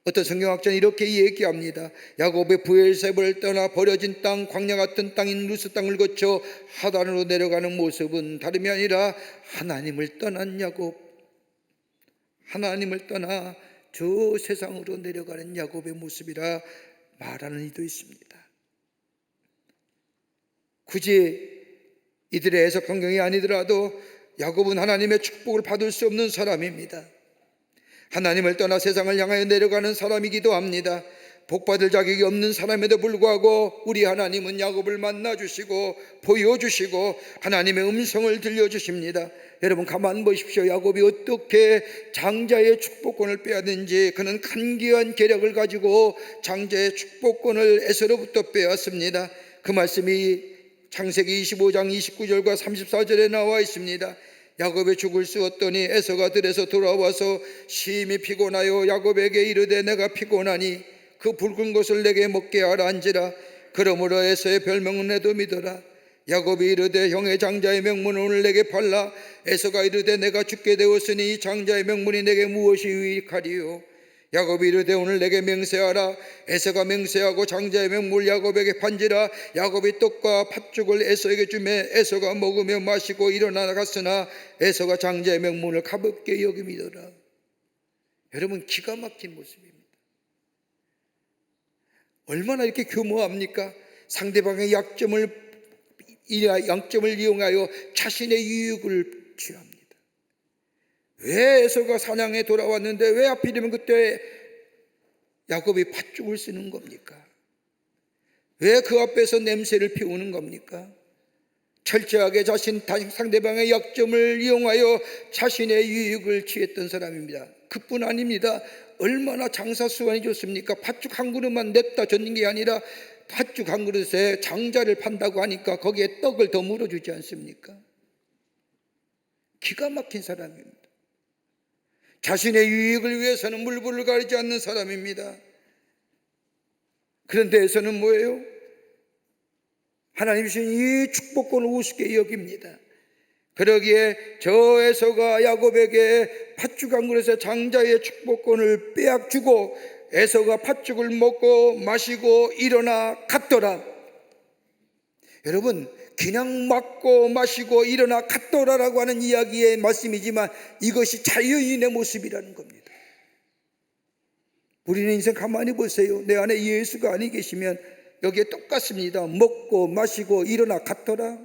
어떤 성경학자는 이렇게 얘기합니다. 야곱의 브엘세바를 떠나 버려진 땅, 광야 같은 땅인 루스 땅을 거쳐 하단으로 내려가는 모습은 다름이 아니라 하나님을 떠난 야곱, 하나님을 떠나 저 세상으로 내려가는 야곱의 모습이라 말하는 이도 있습니다. 굳이 이들의 해석 성경이 아니더라도 야곱은 하나님의 축복을 받을 수 없는 사람입니다. 하나님을 떠나 세상을 향하여 내려가는 사람이기도 합니다. 복받을 자격이 없는 사람에도 불구하고 우리 하나님은 야곱을 만나주시고 보여주시고 하나님의 음성을 들려주십니다. 여러분, 가만 보십시오. 야곱이 어떻게 장자의 축복권을 빼앗는지. 그는 간기한 계략을 가지고 장자의 축복권을 에서로부터 빼앗습니다. 그 말씀이 창세기 25장 29절과 34절에 나와 있습니다. 야곱이 죽을 수 없더니 에서가 들에서 돌아와서 심히 피곤하여 야곱에게 이르되 내가 피곤하니 그 붉은 것을 내게 먹게 하라 한지라. 그러므로 에서의 별명은 에돔이더라. 야곱이 이르되 형의 장자의 명문은 오늘 내게 팔라. 에서가 이르되 내가 죽게 되었으니 이 장자의 명문이 내게 무엇이 유익하리요. 야곱이 이르되 오늘 내게 맹세하라. 에서가 맹세하고 장자의 명물 야곱에게 판지라. 야곱이 떡과 팥죽을 에서에게 주매 에서가 먹으며 마시고 일어나 갔으나 에서가 장자의 명문을 가볍게 여김이더라. 여러분, 기가 막힌 모습입니다. 얼마나 이렇게 교묘합니까? 상대방의 약점을 이용하여 자신의 유익을 취합니다. 왜 에서가 사냥에 돌아왔는데 왜 하필이면 그때 야곱이 팥죽을 쓰는 겁니까? 왜 그 앞에서 냄새를 피우는 겁니까? 철저하게 상대방의 약점을 이용하여 자신의 유익을 취했던 사람입니다. 그뿐 아닙니다. 얼마나 장사 수완이 좋습니까? 팥죽 한 그릇만 냈다 줬는 게 아니라 팥죽 한 그릇에 장자를 판다고 하니까 거기에 떡을 더 물어주지 않습니까? 기가 막힌 사람입니다. 자신의 유익을 위해서는 물불을 가리지 않는 사람입니다. 그런데 에서는 뭐예요? 하나님 주신 이 축복권을 우습게 여깁니다. 그러기에 저 에서가 야곱에게 팥죽 한 그릇에 장자의 축복권을 빼앗주고 에서가 팥죽을 먹고 마시고 일어나 갔더라. 여러분, 그냥 먹고 마시고 일어나 갔더라라고 하는 이야기의 말씀이지만 이것이 자유인의 모습이라는 겁니다. 우리는 인생 가만히 보세요. 내 안에 예수가 아니 계시면 여기에 똑같습니다. 먹고 마시고 일어나 갔더라.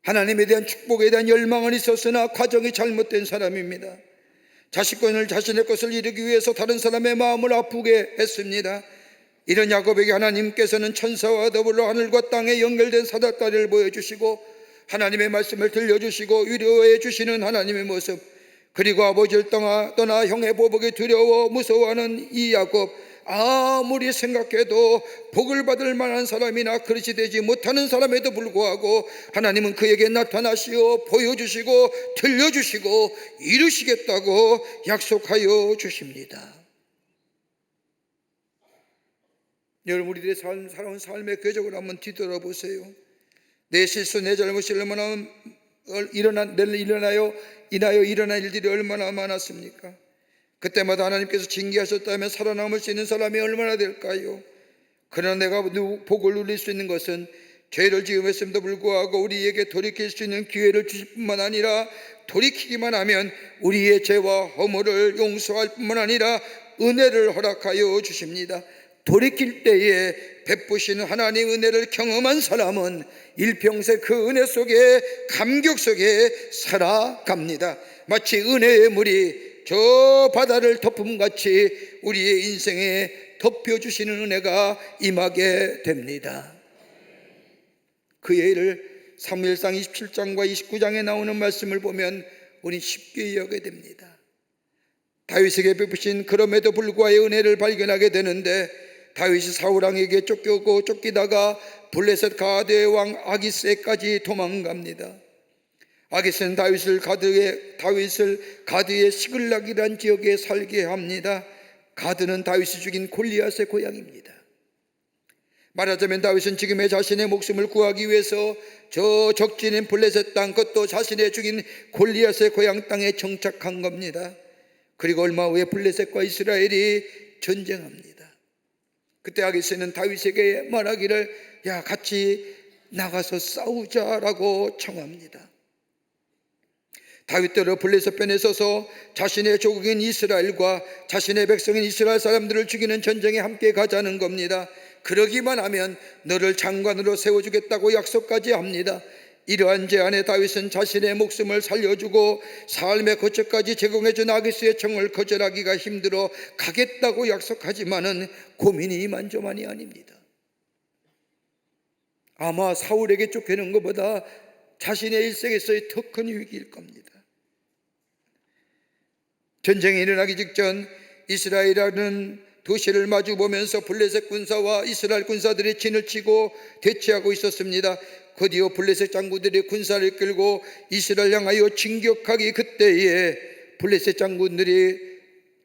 하나님에 대한 축복에 대한 열망은 있었으나 과정이 잘못된 사람입니다. 자신의 것을 이루기 위해서 다른 사람의 마음을 아프게 했습니다. 이런 야곱에게 하나님께서는 천사와 더불어 하늘과 땅에 연결된 사다다리를 보여주시고 하나님의 말씀을 들려주시고 위로해 주시는 하나님의 모습, 그리고 아버지를 떠나 형의 보복이 두려워 무서워하는 이 야곱, 아무리 생각해도 복을 받을 만한 사람이나 그릇이 되지 못하는 사람에도 불구하고 하나님은 그에게 나타나시어 보여주시고 들려주시고 이루시겠다고 약속하여 주십니다. 여러분, 우리들의 살아온 삶의 궤적을 한번 뒤돌아보세요. 내 실수, 내 잘못이 얼마나 일어난 일들이 얼마나 많았습니까? 그때마다 하나님께서 징계하셨다면 살아남을 수 있는 사람이 얼마나 될까요? 그러나 내가 복을 누릴 수 있는 것은 죄를 지음했음에도 불구하고 우리에게 돌이킬 수 있는 기회를 주실 뿐만 아니라, 돌이키기만 하면 우리의 죄와 허물을 용서할 뿐만 아니라 은혜를 허락하여 주십니다. 돌이킬 때에 베푸시는 하나님의 은혜를 경험한 사람은 일평생 그 은혜 속에, 감격 속에 살아갑니다. 마치 은혜의 물이 저 바다를 덮음같이 우리의 인생에 덮여주시는 은혜가 임하게 됩니다. 그 예를 사무엘상 27장과 29장에 나오는 말씀을 보면 우린 쉽게 이해하게 됩니다. 다윗에게 베푸신 그럼에도 불구하고 은혜를 발견하게 되는데, 다윗이 사울왕에게 쫓기다가 블레셋 가드의 왕 아기스에까지 도망갑니다. 아기스는 다윗을 가드의 시글락이란 지역에 살게 합니다. 가드는 다윗이 죽인 골리앗의 고향입니다. 말하자면 다윗은 지금의 자신의 목숨을 구하기 위해서 저 적진인 블레셋 땅, 그것도 자신의 죽인 골리앗의 고향 땅에 정착한 겁니다. 그리고 얼마 후에 블레셋과 이스라엘이 전쟁합니다. 그때 아기스는 다윗에게 말하기를, 야, 같이 나가서 싸우자라고 청합니다. 다윗대로 블레셋 편에 서서 자신의 조국인 이스라엘과 자신의 백성인 이스라엘 사람들을 죽이는 전쟁에 함께 가자는 겁니다. 그러기만 하면 너를 장관으로 세워주겠다고 약속까지 합니다. 이러한 제안에 다윗은 자신의 목숨을 살려주고 삶의 거처까지 제공해준 아기스의 청을 거절하기가 힘들어 가겠다고 약속하지만은 고민이 이만저만이 아닙니다. 아마 사울에게 쫓기는 것보다 자신의 일생에서의 더 큰 위기일 겁니다. 전쟁이 일어나기 직전 이스라엘이라는 도시를 마주보면서 블레셋 군사와 이스라엘 군사들이 진을 치고 대치하고 있었습니다. 곧이어 블레셋 장군들이 군사를 끌고 이스라엘 향하여 진격하기, 그때에 블레셋 장군들이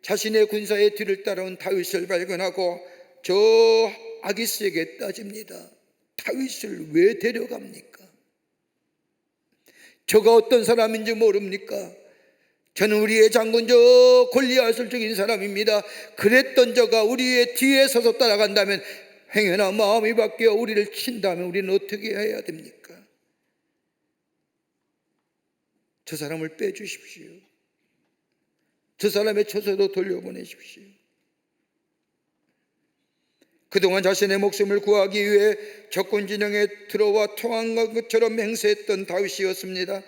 자신의 군사의 뒤를 따라온 다윗을 발견하고 저 아기스에게 따집니다. 다윗을 왜 데려갑니까? 저가 어떤 사람인지 모릅니까? 저는 우리의 장군 저 골리앗을 죽인 사람입니다. 그랬던 저가 우리의 뒤에 서서 따라간다면, 행여나 마음이 바뀌어 우리를 친다면 우리는 어떻게 해야 됩니까? 저 사람을 빼주십시오. 저 사람의 처소로 돌려보내십시오. 그동안 자신의 목숨을 구하기 위해 적군 진영에 들어와 통한 것처럼 행세했던 다윗이었습니다.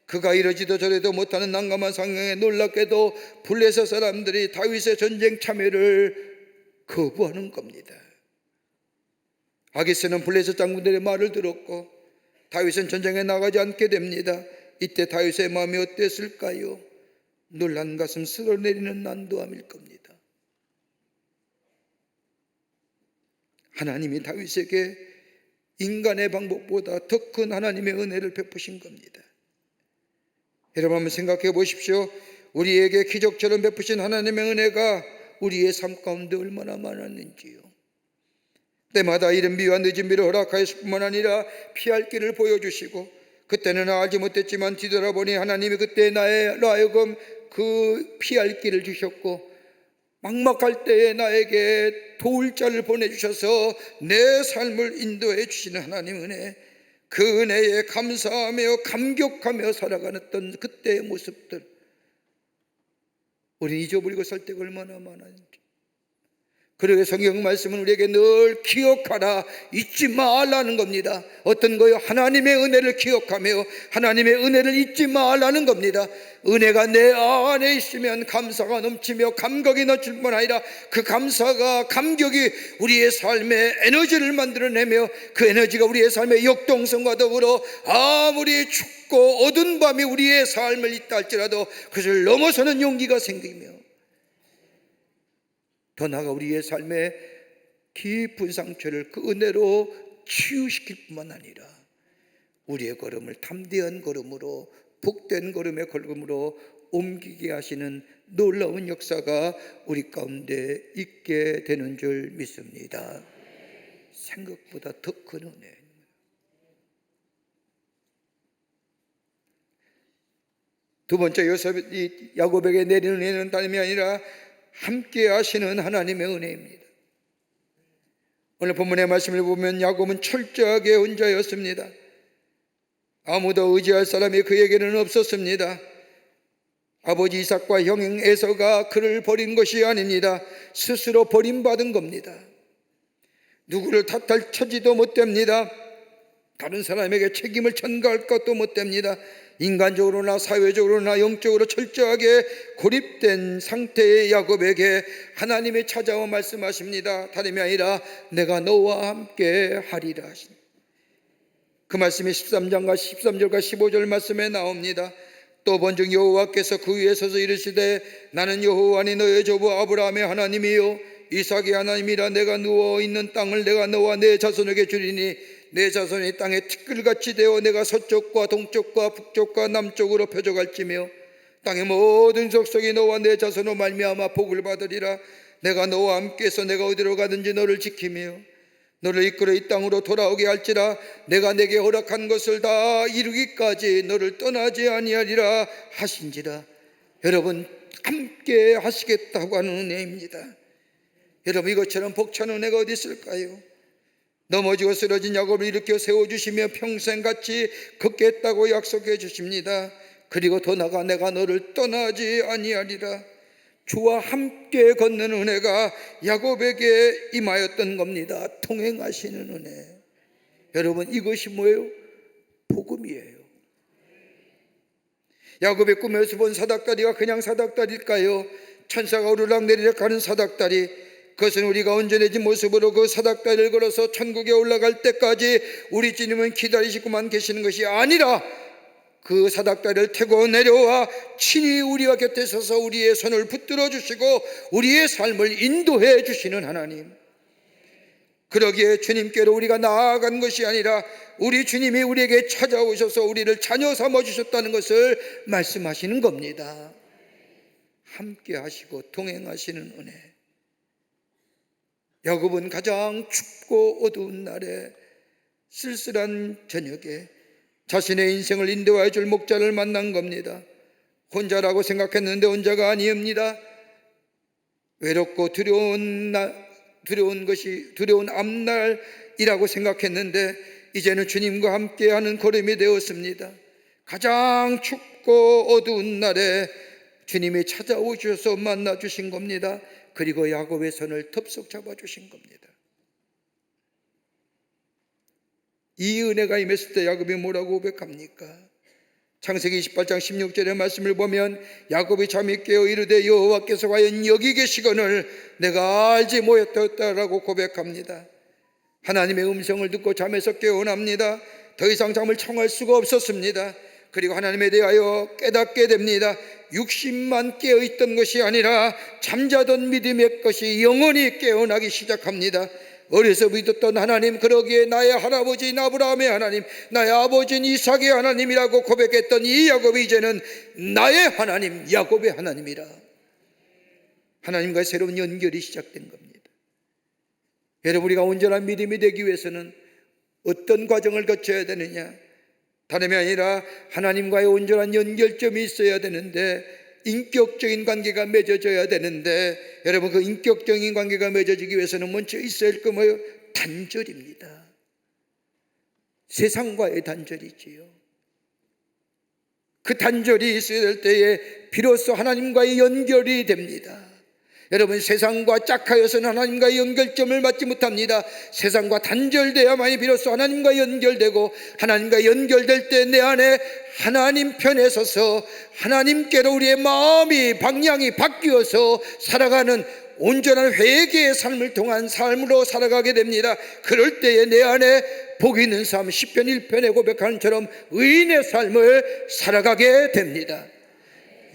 그가 이러지도 저러지도 못하는 난감한 상황에 놀랍게도 블레셋 사람들이 다윗의 전쟁 참여를 거부하는 겁니다. 아기스는 블레셋 장군들의 말을 들었고 다윗은 전쟁에 나가지 않게 됩니다. 이때 다윗의 마음이 어땠을까요? 놀란 가슴 쓸어내리는 난도함일 겁니다. 하나님이 다윗에게 인간의 방법보다 더 큰 하나님의 은혜를 베푸신 겁니다. 여러분, 한번 생각해 보십시오. 우리에게 기적처럼 베푸신 하나님의 은혜가 우리의 삶 가운데 얼마나 많았는지요. 때마다 이른 비와 늦은 비를 허락하였을 뿐만 아니라 피할 길을 보여주시고, 그때는 알지 못했지만 뒤돌아보니 하나님이 그때 나로 하여금 그 피할 길을 주셨고, 막막할 때에 나에게 도울 자를 보내주셔서 내 삶을 인도해 주시는 하나님의 은혜, 그 은혜에 감사하며 감격하며 살아가는 그때의 모습들, 우리 잊어버리고 살 때가 얼마나 많았는지. 그러게 성경 말씀은 우리에게 늘 기억하라, 잊지 말라는 겁니다. 어떤 거요? 하나님의 은혜를 기억하며 하나님의 은혜를 잊지 말라는 겁니다. 은혜가 내 안에 있으면 감사가 넘치며 감격이 넘칠 뿐 아니라 그 감사가, 감격이 우리의 삶에 에너지를 만들어내며 그 에너지가 우리의 삶의 역동성과 더불어 아무리 춥고 어두운 밤이 우리의 삶을 있다 할지라도 그것을 넘어서는 용기가 생기며 더 나아가 우리의 삶의 깊은 상처를 그 은혜로 치유시킬 뿐만 아니라 우리의 걸음을 담대한 걸음으로, 복된 걸음의 걸음으로 옮기게 하시는 놀라운 역사가 우리 가운데 있게 되는 줄 믿습니다. 생각보다 더 큰 은혜. 두 번째, 야곱에게 내리는 은혜는 다름이 아니라 함께 하시는 하나님의 은혜입니다. 오늘 본문의 말씀을 보면 야곱은 철저하게 혼자였습니다. 아무도 의지할 사람이 그에게는 없었습니다. 아버지 이삭과 형 에서가 그를 버린 것이 아닙니다. 스스로 버림받은 겁니다. 누구를 탓할 처지도 못 됩니다. 다른 사람에게 책임을 전가할 것도 못 됩니다. 인간적으로나 사회적으로나 영적으로 철저하게 고립된 상태의 야곱에게 하나님이 찾아와 말씀하십니다. 다름이 아니라 내가 너와 함께 하리라 하십니다. 그 말씀이 13절과 15절 말씀에 나옵니다. 또 번중 여호와께서 그 위에 서서 이르시되 나는 여호와니 너의 조부 아브라함의 하나님이요 이삭의 하나님이라. 내가 누워있는 땅을 내가 너와 내 자손에게 주리니 내 자손이 땅에 티끌같이 되어 내가 서쪽과 동쪽과 북쪽과 남쪽으로 펴져갈지며 땅의 모든 족속이 너와 내 자손으로 말미암아 복을 받으리라. 내가 너와 함께해서 내가 어디로 가든지 너를 지키며 너를 이끌어 이 땅으로 돌아오게 할지라. 내가 내게 허락한 것을 다 이루기까지 너를 떠나지 아니하리라 하신지라. 여러분, 함께 하시겠다고 하는 은혜입니다. 여러분, 이것처럼 벅찬 은혜가 어디 있을까요? 넘어지고 쓰러진 야곱을 일으켜 세워주시며 평생 같이 걷겠다고 약속해 주십니다. 그리고 더 나아가 내가 너를 떠나지 아니하리라. 주와 함께 걷는 은혜가 야곱에게 임하였던 겁니다. 통행하시는 은혜. 여러분, 이것이 뭐예요? 복음이에요. 야곱의 꿈에서 본 사닥다리가 그냥 사닥다리일까요? 천사가 오르락내리락 하는 사닥다리, 그것은 우리가 온전해진 모습으로 그 사닥다리를 걸어서 천국에 올라갈 때까지 우리 주님은 기다리시고만 계시는 것이 아니라 그 사닥다리를 타고 내려와 친히 우리와 곁에 서서 우리의 손을 붙들어 주시고 우리의 삶을 인도해 주시는 하나님. 그러기에 주님께로 우리가 나아간 것이 아니라 우리 주님이 우리에게 찾아오셔서 우리를 자녀 삼아 주셨다는 것을 말씀하시는 겁니다. 함께 하시고 동행하시는 은혜. 야곱은 가장 춥고 어두운 날에, 쓸쓸한 저녁에 자신의 인생을 인도해 줄 목자를 만난 겁니다. 혼자라고 생각했는데 혼자가 아니옵니다. 외롭고 두려운 앞날이라고 생각했는데 이제는 주님과 함께하는 걸음이 되었습니다. 가장 춥고 어두운 날에 주님이 찾아오셔서 만나주신 겁니다. 그리고 야곱의 손을 덥석 잡아주신 겁니다. 이 은혜가 임했을 때 야곱이 뭐라고 고백합니까? 창세기 28장 16절의 말씀을 보면 야곱이 잠이 깨어 이르되 여호와께서 과연 여기 계시거늘 내가 알지 못했다라고 고백합니다. 하나님의 음성을 듣고 잠에서 깨어납니다. 더 이상 잠을 청할 수가 없었습니다. 그리고 하나님에 대하여 깨닫게 됩니다. 육신만 깨어있던 것이 아니라 잠자던 믿음의 것이 영원히 깨어나기 시작합니다. 어려서 믿었던 하나님, 그러기에 나의 할아버지인 아브라함의 하나님, 나의 아버지인 이삭의 하나님이라고 고백했던 이 야곱이 이제는 나의 하나님, 야곱의 하나님이라. 하나님과의 새로운 연결이 시작된 겁니다. 여러분, 우리가 온전한 믿음이 되기 위해서는 어떤 과정을 거쳐야 되느냐? 다름이 아니라 하나님과의 온전한 연결점이 있어야 되는데, 인격적인 관계가 맺어져야 되는데, 여러분, 그 인격적인 관계가 맺어지기 위해서는 먼저 있어야 할 거 뭐예요? 단절입니다. 세상과의 단절이지요. 그 단절이 있어야 될 때에 비로소 하나님과의 연결이 됩니다. 여러분, 세상과 짝하여서는 하나님과 연결점을 맞지 못합니다. 세상과 단절되어야만이 비로소 하나님과 연결되고, 하나님과 연결될 때 내 안에 하나님 편에 서서 하나님께로 우리의 마음이 방향이 바뀌어서 살아가는 온전한 회개의 삶을 통한 삶으로 살아가게 됩니다. 그럴 때에 내 안에 복 있는 삶, 시편 1편에 고백하는 처럼 의인의 삶을 살아가게 됩니다.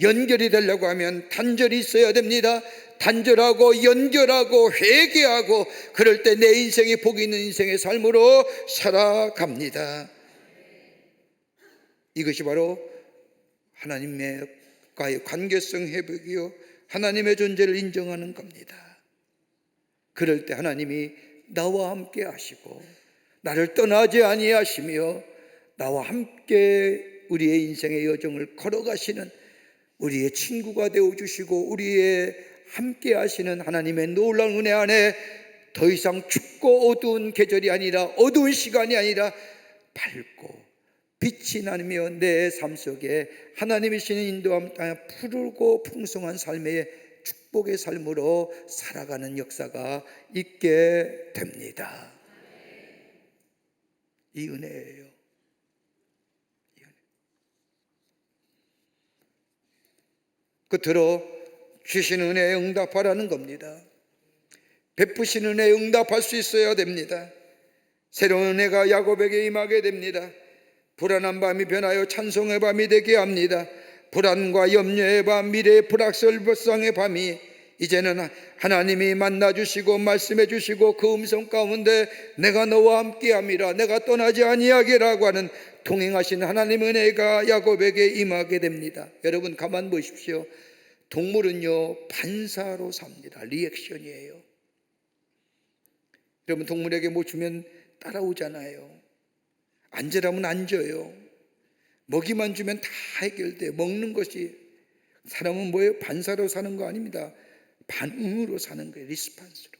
연결이 되려고 하면 단절이 있어야 됩니다. 단절하고 연결하고 회개하고, 그럴 때 내 인생이 복 있는 인생의 삶으로 살아갑니다. 이것이 바로 하나님과의 관계성 회복이요, 하나님의 존재를 인정하는 겁니다. 그럴 때 하나님이 나와 함께 하시고 나를 떠나지 아니하시며 나와 함께 우리의 인생의 여정을 걸어가시는 우리의 친구가 되어주시고 우리의 함께 하시는 하나님의 놀라운 은혜 안에 더 이상 춥고 어두운 계절이 아니라, 어두운 시간이 아니라 밝고 빛이 나며 내 삶 속에 하나님이 주시는 인도함 따라 푸르고 풍성한 삶의 축복의 삶으로 살아가는 역사가 있게 됩니다. 이 은혜예요. 끝으로 주신 은혜에 응답하라는 겁니다. 베푸신 은혜에 응답할 수 있어야 됩니다. 새로운 은혜가 야곱에게 임하게 됩니다. 불안한 밤이 변하여 찬송의 밤이 되게 합니다. 불안과 염려의 밤, 미래의 불확실성의 밤이 이제는 하나님이 만나주시고 말씀해주시고 그 음성 가운데 내가 너와 함께함이라, 내가 떠나지 아니하게라고 하는 동행하신 하나님의 은혜가 야곱에게 임하게 됩니다. 여러분, 가만 보십시오. 동물은요, 반사로 삽니다. 리액션이에요. 여러분, 동물에게 뭐 주면 따라오잖아요. 앉으라면 앉아요. 먹이만 주면 다 해결돼. 먹는 것이, 사람은 뭐예요? 반사로 사는 거 아닙니다. 반응으로 사는 거예요. 리스판스로.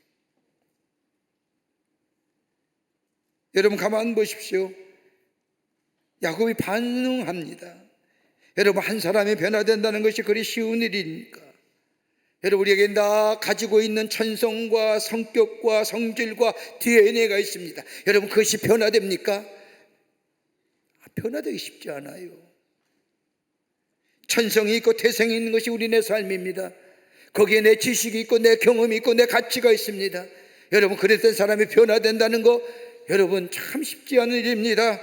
여러분, 가만 보십시오. 야곱이 반응합니다. 여러분, 한 사람이 변화된다는 것이 그리 쉬운 일입니까? 여러분, 우리에게 다 가지고 있는 천성과 성격과 성질과 DNA가 있습니다. 여러분, 그것이 변화됩니까? 변화되기 쉽지 않아요. 천성이 있고 태생이 있는 것이 우리네 삶입니다. 거기에 내 지식이 있고 내 경험이 있고 내 가치가 있습니다. 여러분, 그랬던 사람이 변화된다는 거, 여러분, 참 쉽지 않은 일입니다.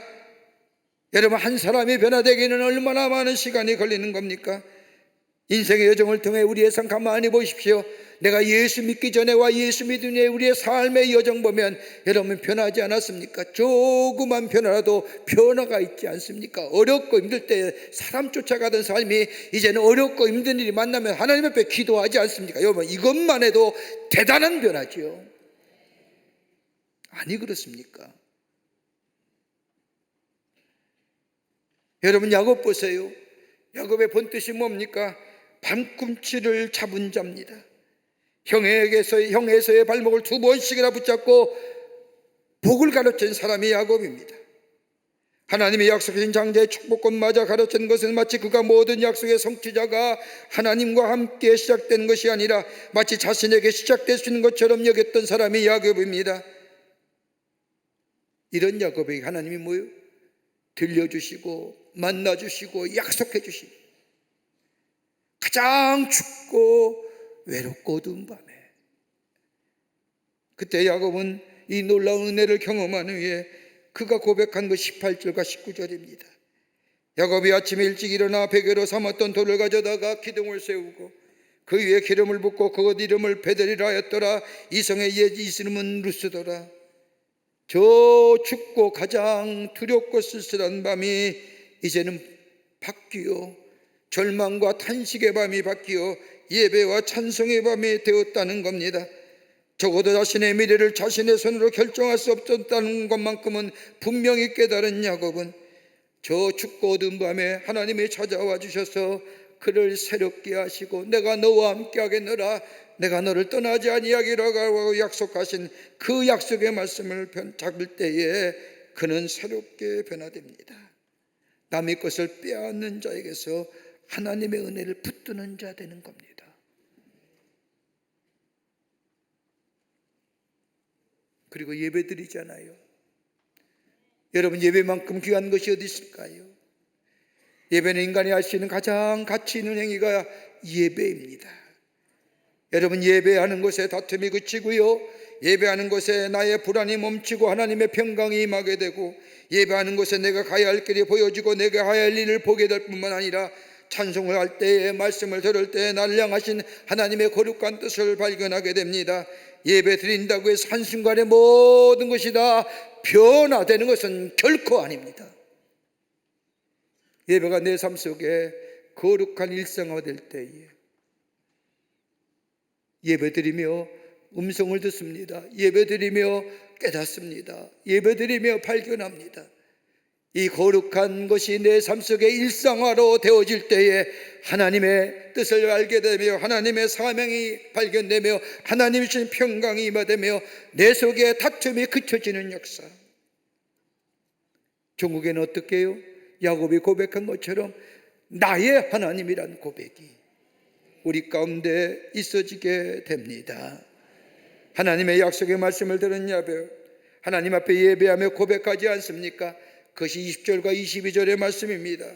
여러분, 한 사람이 변화되기는 얼마나 많은 시간이 걸리는 겁니까? 인생의 여정을 통해 우리의 삶 가만히 보십시오. 내가 예수 믿기 전에와 예수 믿은 후에 우리의 삶의 여정 보면 여러분, 변하지 않았습니까? 조그만 변화라도 변화가 있지 않습니까? 어렵고 힘들 때 사람 쫓아가던 삶이 이제는 어렵고 힘든 일이 만나면 하나님 앞에 기도하지 않습니까? 여러분, 이것만 해도 대단한 변화죠. 아니, 그렇습니까? 여러분, 야곱 보세요. 야곱의 본뜻이 뭡니까? 밤꿈치를 잡은 자입니다. 형에서의 발목을 2번씩이나 붙잡고 복을 가르친 사람이 야곱입니다. 하나님이 약속하신 장자의 축복권 맞아 가르친 것은 마치 그가 모든 약속의 성취자가 하나님과 함께 시작되는 것이 아니라 마치 자신에게 시작될 수 있는 것처럼 여겼던 사람이 야곱입니다. 이런 야곱에게 하나님이 뭐예요? 들려주시고 만나주시고 약속해주시고, 가장 춥고 외롭고 어두운 밤에 그때 야곱은 이 놀라운 은혜를 경험한 후에 그가 고백한 것 18절과 19절입니다. 야곱이 아침에 일찍 일어나 베개로 삼았던 돌을 가져다가 기둥을 세우고 그 위에 기름을 붓고 그것 이름을 베델이라 하였더라. 이 성의 옛 이름은 루스더라. 저 춥고 가장 두렵고 쓸쓸한 밤이 이제는 바뀌어 절망과 탄식의 밤이 바뀌어 예배와 찬송의 밤이 되었다는 겁니다. 적어도 자신의 미래를 자신의 손으로 결정할 수 없었다는 것만큼은 분명히 깨달은 야곱은 저 춥고 어두운 밤에 하나님이 찾아와 주셔서 그를 새롭게 하시고 내가 너와 함께 하겠노라, 내가 너를 떠나지 아니하리라고 약속하신 그 약속의 말씀을 잡을 때에 그는 새롭게 변화됩니다. 남의 것을 빼앗는 자에게서 하나님의 은혜를 붙드는 자 되는 겁니다. 그리고 예배 드리잖아요. 여러분, 예배만큼 귀한 것이 어디 있을까요? 예배는 인간이 할 수 있는 가장 가치 있는 행위가 예배입니다. 여러분, 예배하는 것에 다툼이 그치고요, 예배하는 것에 나의 불안이 멈추고 하나님의 평강이 임하게 되고, 예배하는 것에 내가 가야 할 길이 보여지고 내가 해야 할 일을 보게 될 뿐만 아니라 찬송을 할 때에, 말씀을 들을 때에 나를 향하신 하나님의 거룩한 뜻을 발견하게 됩니다. 예배 드린다고 해서 한순간에 모든 것이 다 변화되는 것은 결코 아닙니다. 예배가 내 삶 속에 거룩한 일상화될 때에 예배드리며 음성을 듣습니다. 예배드리며 깨닫습니다. 예배드리며 발견합니다. 이 거룩한 것이 내 삶 속에 일상화로 되어질 때에 하나님의 뜻을 알게 되며 하나님의 사명이 발견되며 하나님이 주신 평강이 임하되며 내 속에 다툼이 그쳐지는 역사. 종국에는 어떻게 해요? 야곱이 고백한 것처럼 나의 하나님이란 고백이 우리 가운데 있어지게 됩니다. 하나님의 약속의 말씀을 들은 야곱, 하나님 앞에 예배하며 고백하지 않습니까? 그것이 20절과 22절의 말씀입니다.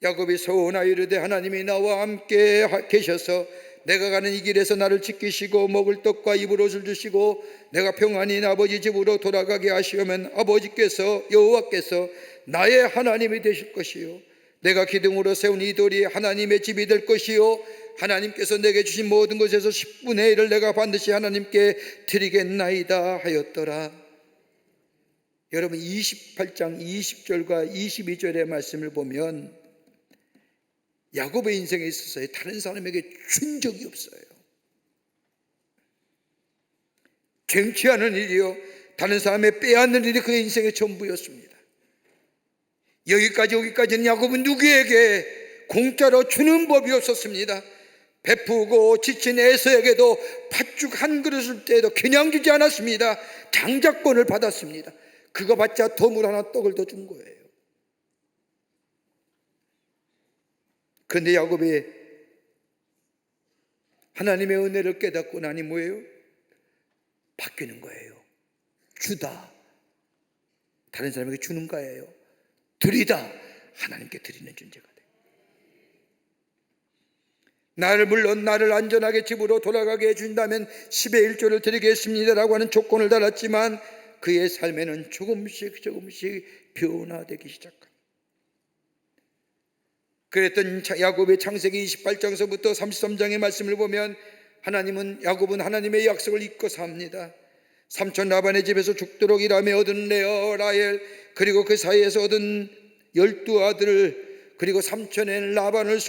야곱이 소원하여 이르되 하나님이 나와 함께 계셔서 내가 가는 이 길에서 나를 지키시고 먹을 떡과 입을 옷을 주시고 내가 평안히 아버지 집으로 돌아가게 하시오면 아버지께서 여호와께서 나의 하나님이 되실 것이요 내가 기둥으로 세운 이 돌이 하나님의 집이 될 것이요 하나님께서 내게 주신 모든 것에서 10분의 1을 내가 반드시 하나님께 드리겠나이다 하였더라. 여러분, 28장 20절과 22절의 말씀을 보면 야곱의 인생에 있어서 다른 사람에게 준 적이 없어요. 쟁취하는 일이요, 다른 사람의 빼앗는 일이 그의 인생의 전부였습니다. 여기까지는 야곱은 누구에게 공짜로 주는 법이 없었습니다. 베푸고 지친 에서에게도 팥죽 한 그릇을 때에도 그냥 주지 않았습니다. 장자권을 받았습니다. 그거 받자 도물 하나 떡을 더 준 거예요. 그런데 야곱이 하나님의 은혜를 깨닫고 나니 뭐예요? 바뀌는 거예요. 주다, 다른 사람에게 주는 거예요. 드리다, 하나님께 드리는 존재가 돼요. 물론 나를 안전하게 집으로 돌아가게 해준다면 10의 1조를 드리겠습니다라고 하는 조건을 달았지만 그의 삶에는 조금씩 변화되기 시작합니다. 그랬던 야곱의 창세기 28장서부터 33장의 말씀을 보면 야곱은 하나님의 약속을 잊고 삽니다. 삼촌 라반의 집에서 죽도록 일하며 얻은 레아, 라헬, 그리고 그 사이에서 얻은 12아들을, 그리고 삼촌의 라반을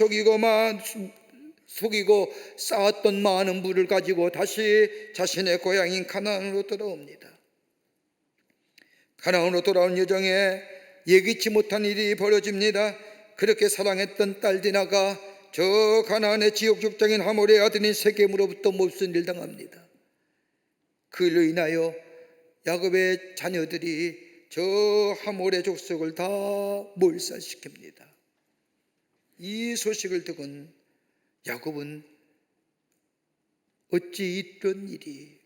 속이고 쌓았던 많은 부를 가지고 다시 자신의 고향인 가나안으로 돌아옵니다. 가나안으로 돌아온 여정에 예기치 못한 일이 벌어집니다. 그렇게 사랑했던 딸 디나가 저 가나안의 지역 족장인 하몰의 아들인 세겜으로부터 몹쓸 일 당합니다. 그 일로 인하여 야곱의 자녀들이 저 하몰의 족속을 다 몰살시킵니다. 이 소식을 듣은 야곱은 어찌 이런 일이,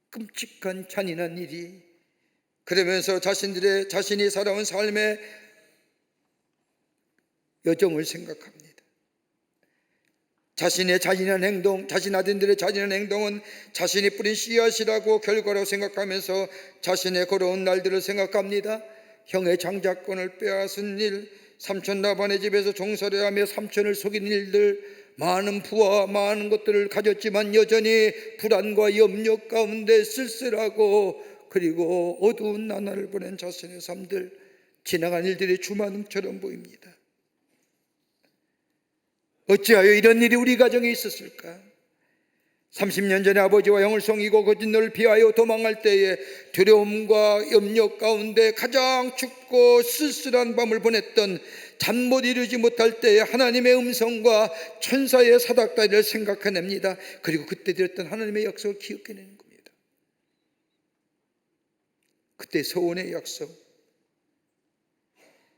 끔찍한 잔인한 일이, 그러면서 자신이 살아온 삶의 여정을 생각합니다. 자신의 잔인한 행동, 자신 아들들의 잔인한 행동은 자신이 뿌린 씨앗이라고 결과로 생각하면서 자신의 걸어온 날들을 생각합니다. 형의 장자권을 빼앗은 일, 삼촌 라반의 집에서 종살이 하며 삼촌을 속인 일들, 많은 부와 많은 것들을 가졌지만 여전히 불안과 염려 가운데 쓸쓸하고 그리고 어두운 나날을 보낸 자신의 삶들, 지나간 일들이 주마등처럼 보입니다. 어찌하여 이런 일이 우리 가정에 있었을까? 30년 전에 아버지와 형을 속이고 거짓말을 피하여 도망할 때에 두려움과 염려 가운데 가장 춥고 쓸쓸한 밤을 보냈던, 잠 못 이루지 못할 때에 하나님의 음성과 천사의 사닥다리를 생각해냅니다. 그리고 그때 드렸던 하나님의 약속을 기억해내는 겁니다. 그때 소원의 약속,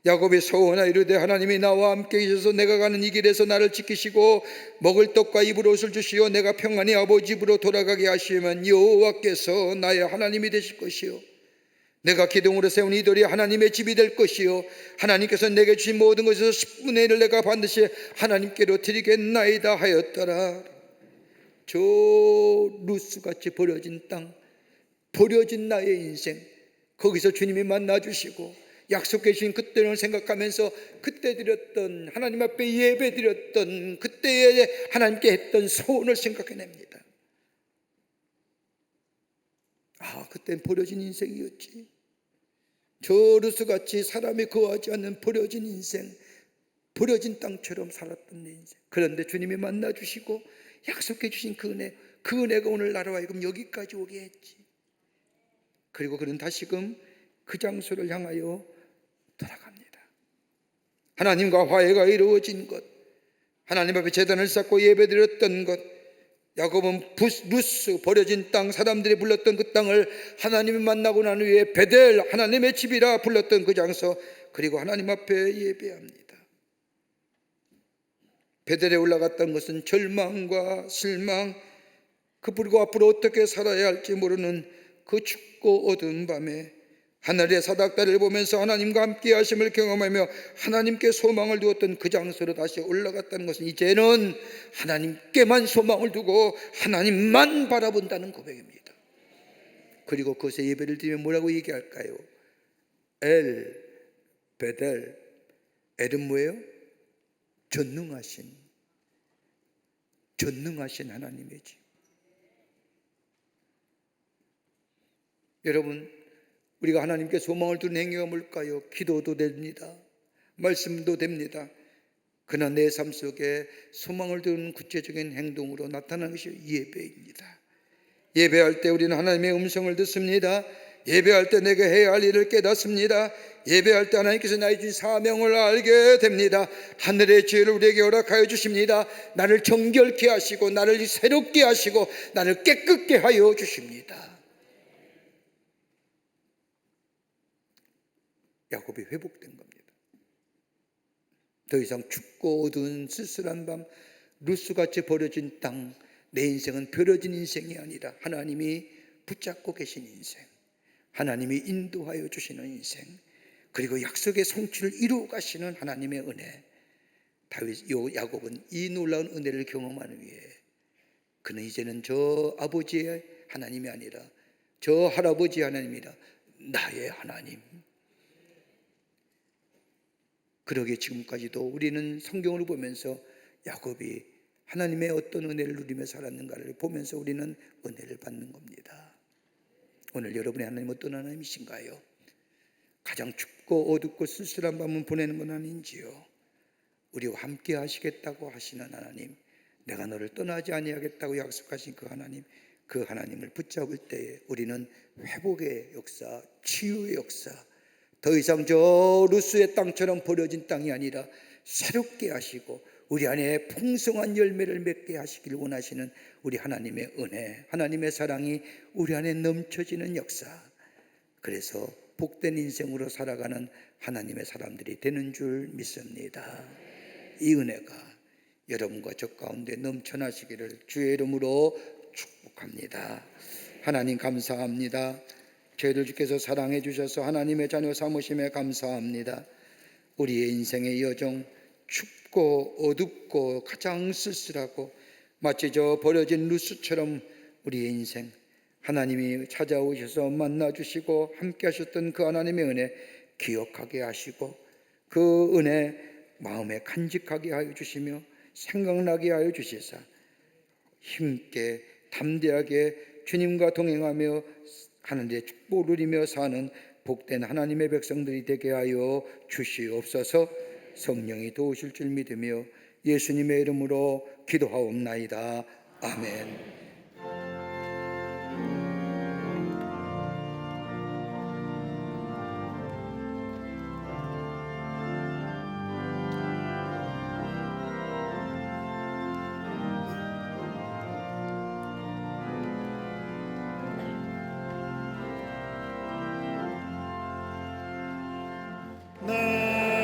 야곱이 소원하이르되 하나님이 나와 함께 계셔서 내가 가는 이 길에서 나를 지키시고 먹을 떡과 입을 옷을 주시어 내가 평안히 아버지 집으로 돌아가게 하시면 여호와께서 나의 하나님이 되실 것이요 내가 기둥으로 세운 이들이 하나님의 집이 될 것이요 하나님께서 내게 주신 모든 것에서 10분의 1을 내가 반드시 하나님께로 드리겠나이다 하였더라. 저 루스같이 버려진 땅, 버려진 나의 인생, 거기서 주님이 만나주시고 약속해 주신 그때를 생각하면서 그때 드렸던 하나님 앞에 예배 드렸던 그때에 하나님께 했던 소원을 생각해냅니다. 그땐 버려진 인생이었지. 저 루스같이 사람이 거하지 않는 버려진 인생, 버려진 땅처럼 살았던 내 인생. 그런데 주님이 만나주시고 약속해 주신 그 은혜가 오늘 나로 하여금 여기까지 오게 했지. 그리고 그는 다시금 그 장소를 향하여 돌아갑니다. 하나님과 화해가 이루어진 것, 하나님 앞에 제단을 쌓고 예배드렸던 것, 야곱은 루스 버려진 땅, 사람들이 불렀던 그 땅을 하나님이 만나고 난 후에 베델 하나님의 집이라 불렀던 그 장소, 그리고 하나님 앞에 예배합니다. 베델에 올라갔던 것은 절망과 실망, 그리고 앞으로 어떻게 살아야 할지 모르는 그 춥고 어두운 밤에 하늘의 사닥다리를 보면서 하나님과 함께 하심을 경험하며 하나님께 소망을 두었던 그 장소로 다시 올라갔다는 것은 이제는 하나님께만 소망을 두고 하나님만 바라본다는 고백입니다. 그리고 그것에 예배를 드리면 뭐라고 얘기할까요? 엘 베델. 엘은 뭐예요? 전능하신 하나님의 집. 여러분, 우리가 하나님께 소망을 두는 행위가 뭘까요? 기도도 됩니다. 말씀도 됩니다. 그러나 내 삶 속에 소망을 두는 구체적인 행동으로 나타나는 것이 예배입니다. 예배할 때 우리는 하나님의 음성을 듣습니다. 예배할 때 내가 해야 할 일을 깨닫습니다. 예배할 때 하나님께서 나의 주신 사명을 알게 됩니다. 하늘의 지혜를 우리에게 허락하여 주십니다. 나를 정결케 하시고 나를 새롭게 하시고 나를 깨끗게 하여 주십니다. 야곱이 회복된 겁니다. 더 이상 춥고 어두운 쓸쓸한 밤, 루스같이 버려진 땅, 내 인생은 버려진 인생이 아니라 하나님이 붙잡고 계신 인생, 하나님이 인도하여 주시는 인생, 그리고 약속의 성취를 이루어 가시는 하나님의 은혜. 야곱은 이 놀라운 은혜를 경험하는 후에 그는 이제는 저 아버지의 하나님이 아니라 저 할아버지의 하나님이라 나의 하나님. 그러기에 지금까지도 우리는 성경을 보면서 야곱이 하나님의 어떤 은혜를 누리며 살았는가를 보면서 우리는 은혜를 받는 겁니다. 오늘 여러분의 하나님 어떤 하나님이신가요? 가장 춥고 어둡고 쓸쓸한 밤을 보내는 건 아닌지요? 우리와 함께 하시겠다고 하시는 하나님, 내가 너를 떠나지 아니하겠다고 약속하신 그 하나님을 붙잡을 때에 우리는 회복의 역사, 치유의 역사, 더 이상 저 루스의 땅처럼 버려진 땅이 아니라 새롭게 하시고 우리 안에 풍성한 열매를 맺게 하시길 원하시는 우리 하나님의 은혜, 하나님의 사랑이 우리 안에 넘쳐지는 역사, 그래서 복된 인생으로 살아가는 하나님의 사람들이 되는 줄 믿습니다. 이 은혜가 여러분과 저 가운데 넘쳐나시기를 주의 이름으로 축복합니다. 하나님 감사합니다. 저희들 주께서 사랑해 주셔서 하나님의 자녀 삼으심에 감사합니다. 우리의 인생의 여정, 춥고 어둡고 가장 쓸쓸하고 마치 저 버려진 루스처럼 우리의 인생, 하나님이 찾아오셔서 만나주시고 함께 하셨던 그 하나님의 은혜 기억하게 하시고 그 은혜 마음에 간직하게 하여 주시며 생각나게 하여 주시사 힘있게 담대하게 주님과 동행하며 하늘의 축복을 누리며 사는 복된 하나님의 백성들이 되게 하여 주시옵소서. 성령이 도우실 줄 믿으며 예수님의 이름으로 기도하옵나이다. 아멘. 나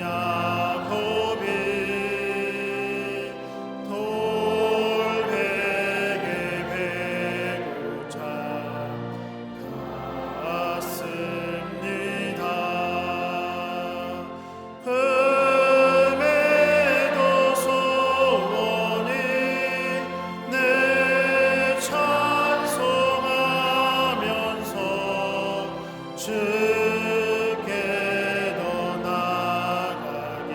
야곱이 돌베개 베고자 갔습니다. 금에도 소원이 내 찬송하면서 주께로 나가기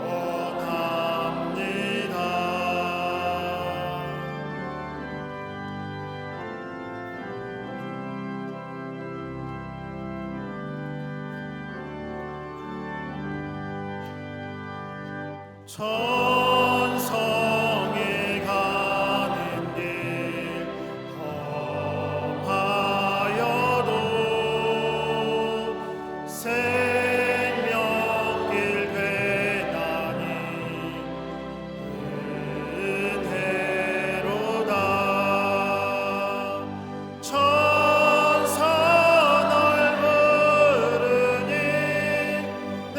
원합니다. 천성에 가는 길 험하여도 생명길 되다니 은혜로다. 천사 널 부르니 늘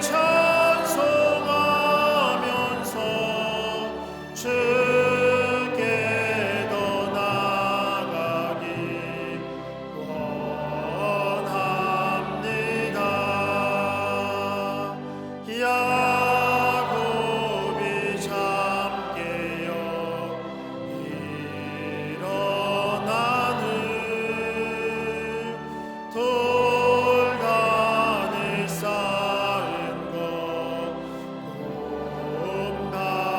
찬송하면서 주께로 나가기 원합니다. 야곱이 잠 깨어 일어나는 돌간을 쌓은 것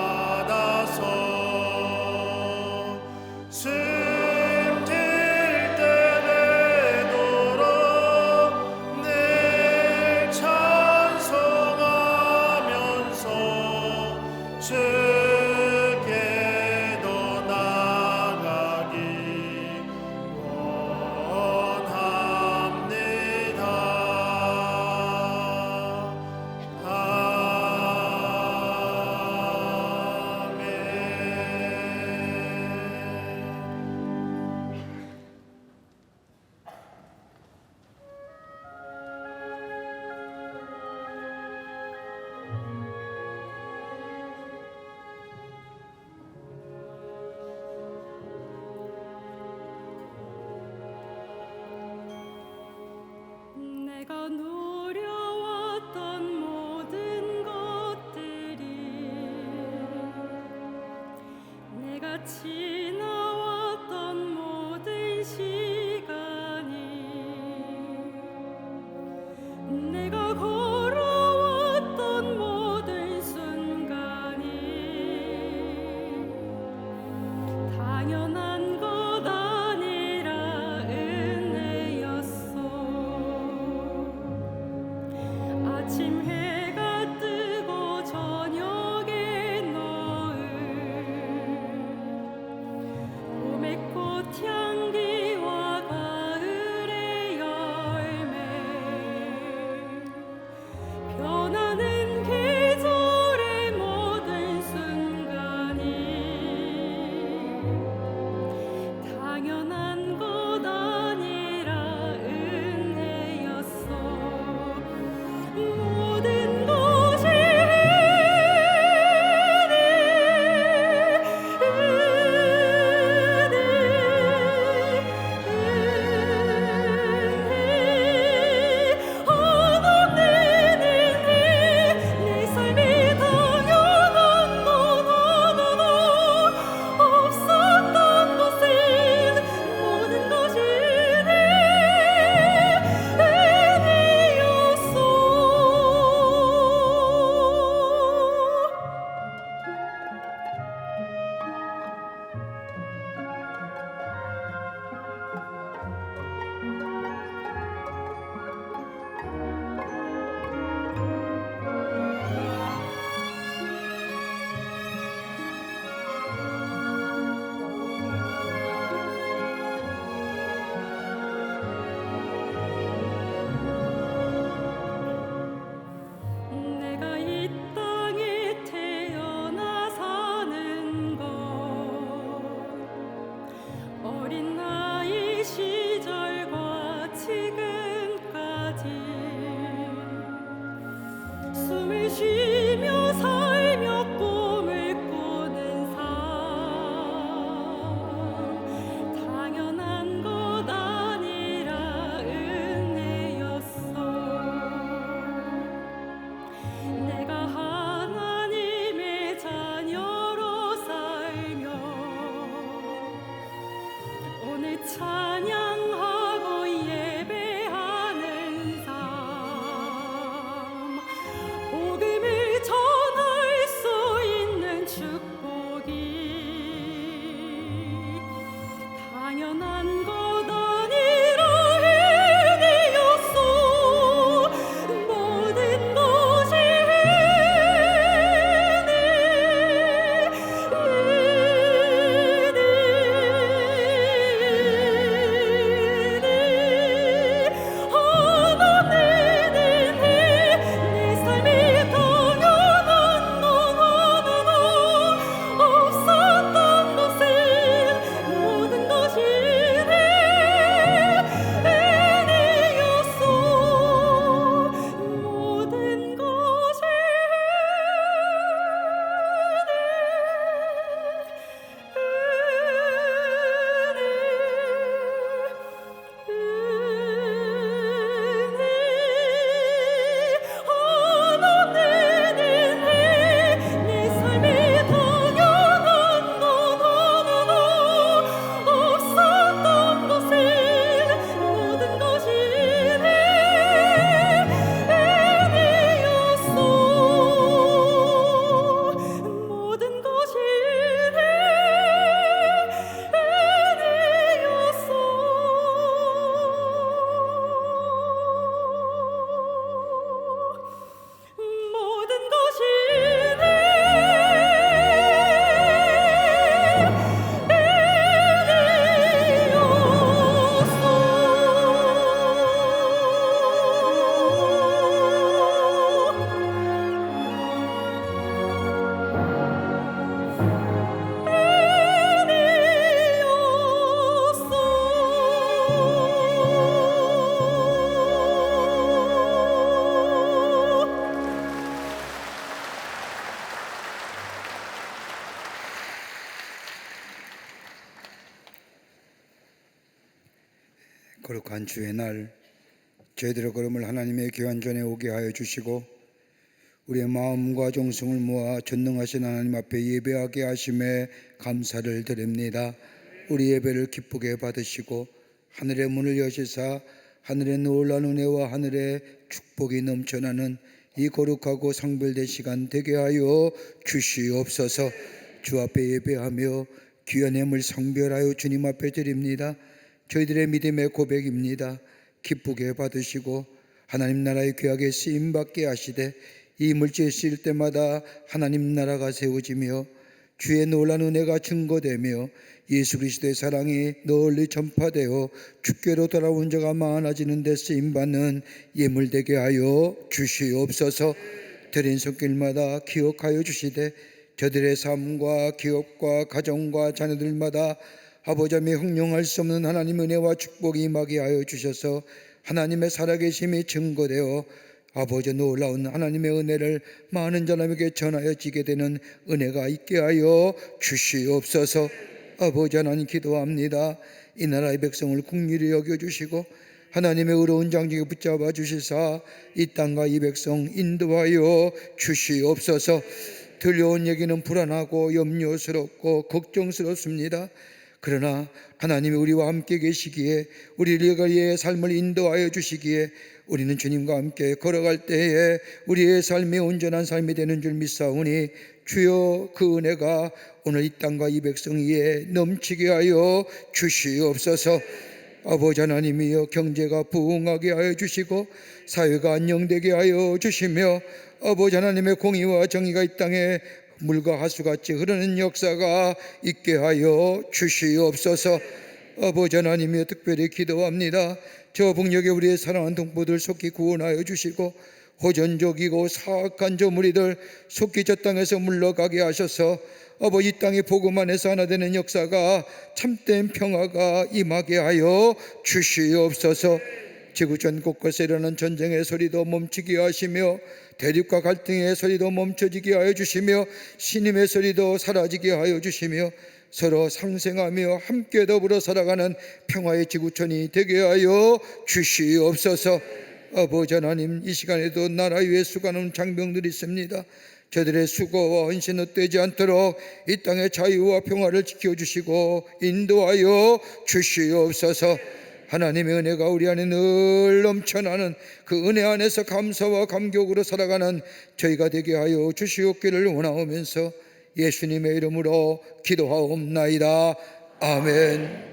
본받아서 숨질 때 되도록 늘 찬송하면서 주께로 나가기 내가 노려왔던 모든 것들이 내가 지나왔던 모든 시간이 내가 걸어왔던 모든 순간이 당연한 것 아니라 은혜였어. 아침 해가 뜨고 저녁에 노을 봄의 꽃향기와 가을의 열매 변하는 계절의 모든 순간이 당연한 것 아니라 은혜였어. 모든 것이 한없는 은혜. 내 삶에 당연한 것 하나도 없었던 것은 모든 것이 은혜였어. 내가 이 땅에 태어나 사는 것 어린 나이 시절과 지금까지 거룩한 주의 날 저희들의 걸음을 하나님의 귀한 전에 오게 하여 주시고 우리의 마음과 정성을 모아 전능하신 하나님 앞에 예배하게 하심에 감사를 드립니다. 우리 예배를 기쁘게 받으시고 하늘의 문을 여시사 하늘의 놀라운 은혜와 하늘의 축복이 넘쳐나는 이 거룩하고 성별된 시간 되게 하여 주시옵소서. 주 앞에 예배하며 귀한 예물 성별하여 주님 앞에 드립니다. 저희들의 믿음의 고백입니다. 기쁘게 받으시고 하나님 나라의 귀하게 쓰임받게 하시되 이 물질 쓰일 때마다 하나님 나라가 세워지며 주의 놀라운 은혜가 증거되며 예수 그리스도의 사랑이 널리 전파되어 주께로 돌아온 자가 많아지는 데 쓰임받는 예물 되게 하여 주시옵소서. 드린 손길마다 기억하여 주시되 저들의 삶과 기업과 가정과 자녀들마다 아버지의 형용할 수 없는 하나님 은혜와 축복이 임하게 하여 주셔서 하나님의 살아계심이 증거되어 아버지 놀라운 하나님의 은혜를 많은 사람에게 전하여 지게 되는 은혜가 있게 하여 주시옵소서. 아버지 하나님 기도합니다. 이 나라의 백성을 긍휼히 여겨주시고 하나님의 의로운 장중에 붙잡아 주시사 이 땅과 이 백성 인도하여 주시옵소서. 들려온 얘기는 불안하고 염려스럽고 걱정스럽습니다. 그러나 하나님이 우리와 함께 계시기에 우리의 삶을 인도하여 주시기에 우리는 주님과 함께 걸어갈 때에 우리의 삶이 온전한 삶이 되는 줄 믿사오니 주여 그 은혜가 오늘 이 땅과 이 백성 위에 넘치게 하여 주시옵소서. 아버지 하나님이여 경제가 부흥하게 하여 주시고 사회가 안녕되게 하여 주시며 아버지 하나님의 공의와 정의가 이 땅에 물과 하수같이 흐르는 역사가 있게 하여 주시옵소서. 아버지 하나님이여 특별히 기도합니다. 저 북녘에 우리의 사랑하는 동포들 속히 구원하여 주시고 호전적이고 사악한 저 무리들 속히 저 땅에서 물러가게 하셔서 아버지 이 땅의 복음 안에서 하나 되는 역사가 참된 평화가 임하게 하여 주시옵소서. 지구촌 곳곳에 일어나는 전쟁의 소리도 멈추게 하시며 대립과 갈등의 소리도 멈춰지게 하여 주시며 신임의 소리도 사라지게 하여 주시며 서로 상생하며 함께 더불어 살아가는 평화의 지구촌이 되게 하여 주시옵소서. 아버지 하나님 이 시간에도 나라 위에 수고하는 장병들이 있습니다. 저들의 수고와 헌신 헛되지 않도록 이 땅의 자유와 평화를 지켜주시고 인도하여 주시옵소서. 하나님의 은혜가 우리 안에 늘 넘쳐나는 그 은혜 안에서 감사와 감격으로 살아가는 저희가 되게 하여 주시옵기를 원하오면서 예수님의 이름으로 기도하옵나이다. 아멘.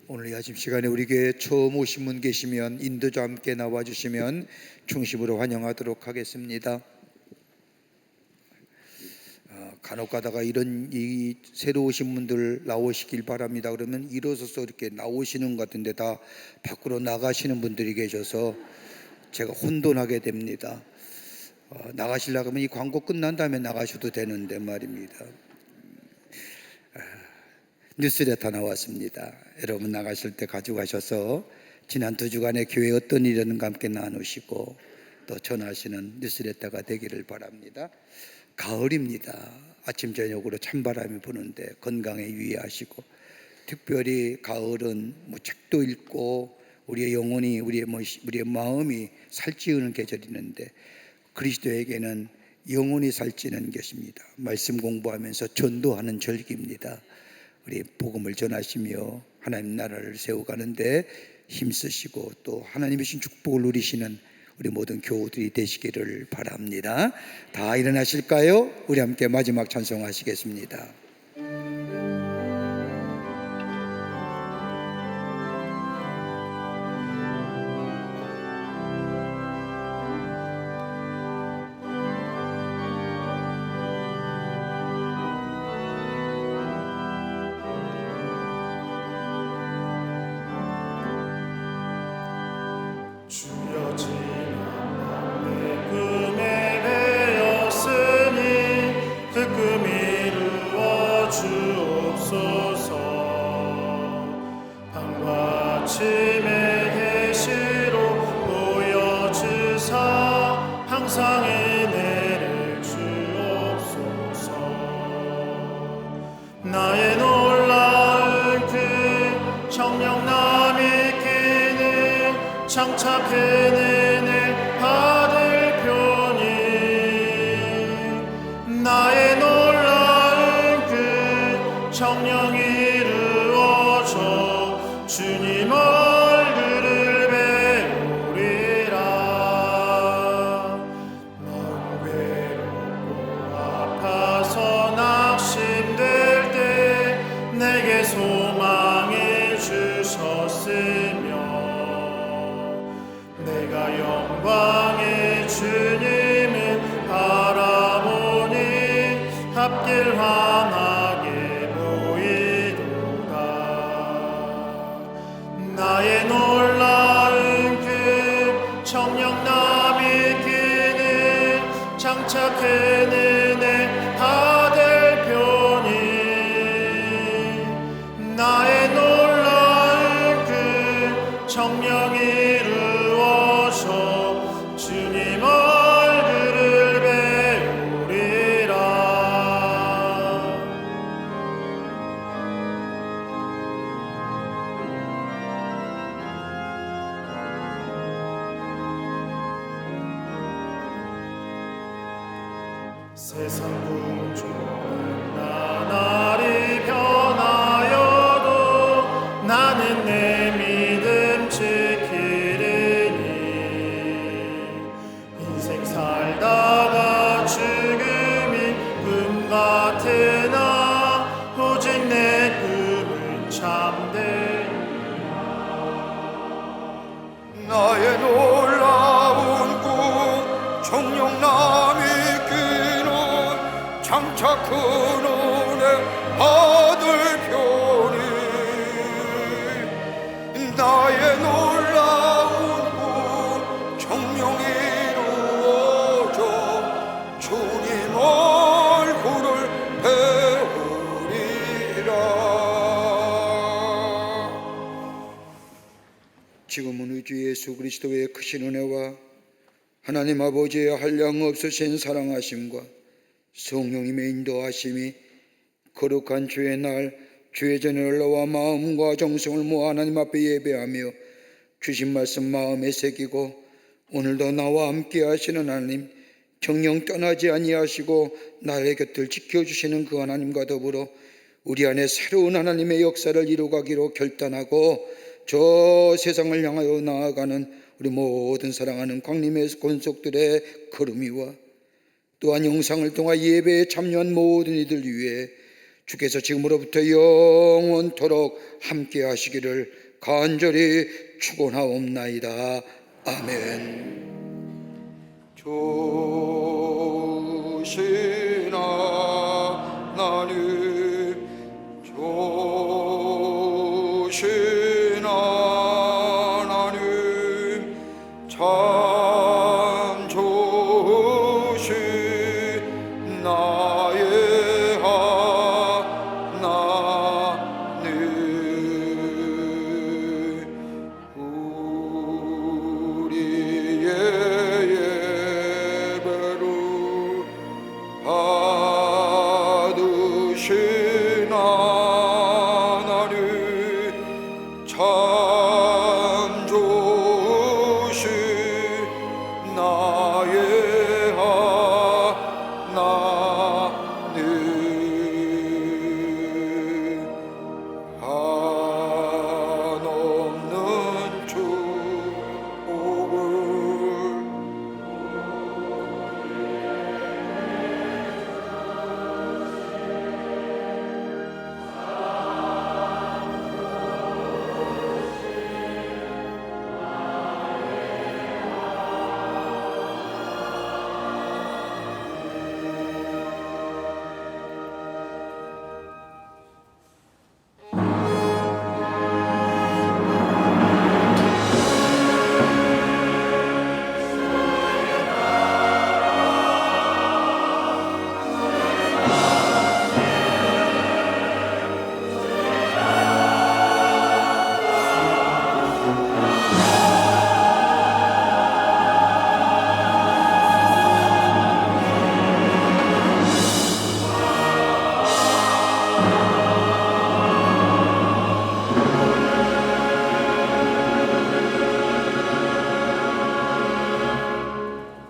오늘 이 아침 시간에 우리 교회에 처음 오신 분 계시면 인도자 함께 나와주시면 중심으로 환영하도록 하겠습니다. 간혹 가다가 이 새로 오신 분들 나오시길 바랍니다. 그러면 일어서서 이렇게 나오시는 것 같은데 다 밖으로 나가시는 분들이 계셔서 제가 혼돈하게 됩니다. 나가시려고 하면 이 광고 끝난 다음에 나가셔도 되는데 말입니다. 뉴스레터 나왔습니다. 여러분 나가실 때 가져가셔서 지난 2주간의 교회 어떤 일이었는가 함께 나누시고 또 전하시는 뉴스레터가 되기를 바랍니다. 가을입니다. 아침 저녁으로 찬바람이 부는데 건강에 유의하시고 특별히 가을은 책도 읽고 우리의 영혼이 우리의 마음이 살찌우는 계절이 있는데 그리스도에게는 영혼이 살찌는 것입니다. 말씀 공부하면서 전도하는 절기입니다. 우리 복음을 전하시며 하나님 나라를 세워가는데 힘쓰시고 또 하나님의 신 축복을 누리시는 우리 모든 교우들이 되시기를 바랍니다. 다 일어나실까요? 우리 함께 마지막 찬송하시겠습니다. 장착해내네 받을 편이 나의 놀라운 그 정령이 이루어져 주님 얼굴을 배우리라. 마음 외롭고 아파서 낙심될 때 내게 소망을 주셨으며 내가 영광의 주님을 바라보니 앞길 환하게 보이도다. 나의 놀라운 그 정령 남이 끼는 장착해내네 받을 편이 나의 놀라운 그 정령이 이루어져 주님 얼굴을 배우리라. 세상 풍조는 나날이 변하여도 나는 내 믿음 지키리니 인생 살다가 죽음이 꿈 같으나 오직 내 꿈은 참되리라. 나의 놀라운 꿈 정령 남이 끼는 장착 그늘에 받을 편이 나의 놀라운 꿈 정령 이루어져 주님 얼굴을 배우리라. 지금은 우리 주 예수 그리스도의 크신 은혜와 하나님 아버지의 한량 없으신 사랑하심과 성령님의 인도하심이 거룩한 주의 날 주의 전에 올라와 마음과 정성을 모아 하나님 앞에 예배하며 주신 말씀 마음에 새기고 오늘도 나와 함께 하시는 하나님, 정령 떠나지 아니하시고 나의 곁을 지켜주시는 그 하나님과 더불어 우리 안에 새로운 하나님의 역사를 이루가기로 결단하고 저 세상을 향하여 나아가는 우리 모든 사랑하는 광림의 권속들의 걸음이와 또한 영상을 통해 예배에 참여한 모든 이들 위해 주께서 지금으로부터 영원토록 함께 하시기를 간절히 축원하옵나이다. 아멘. 조신 하나님, 조신 하나님,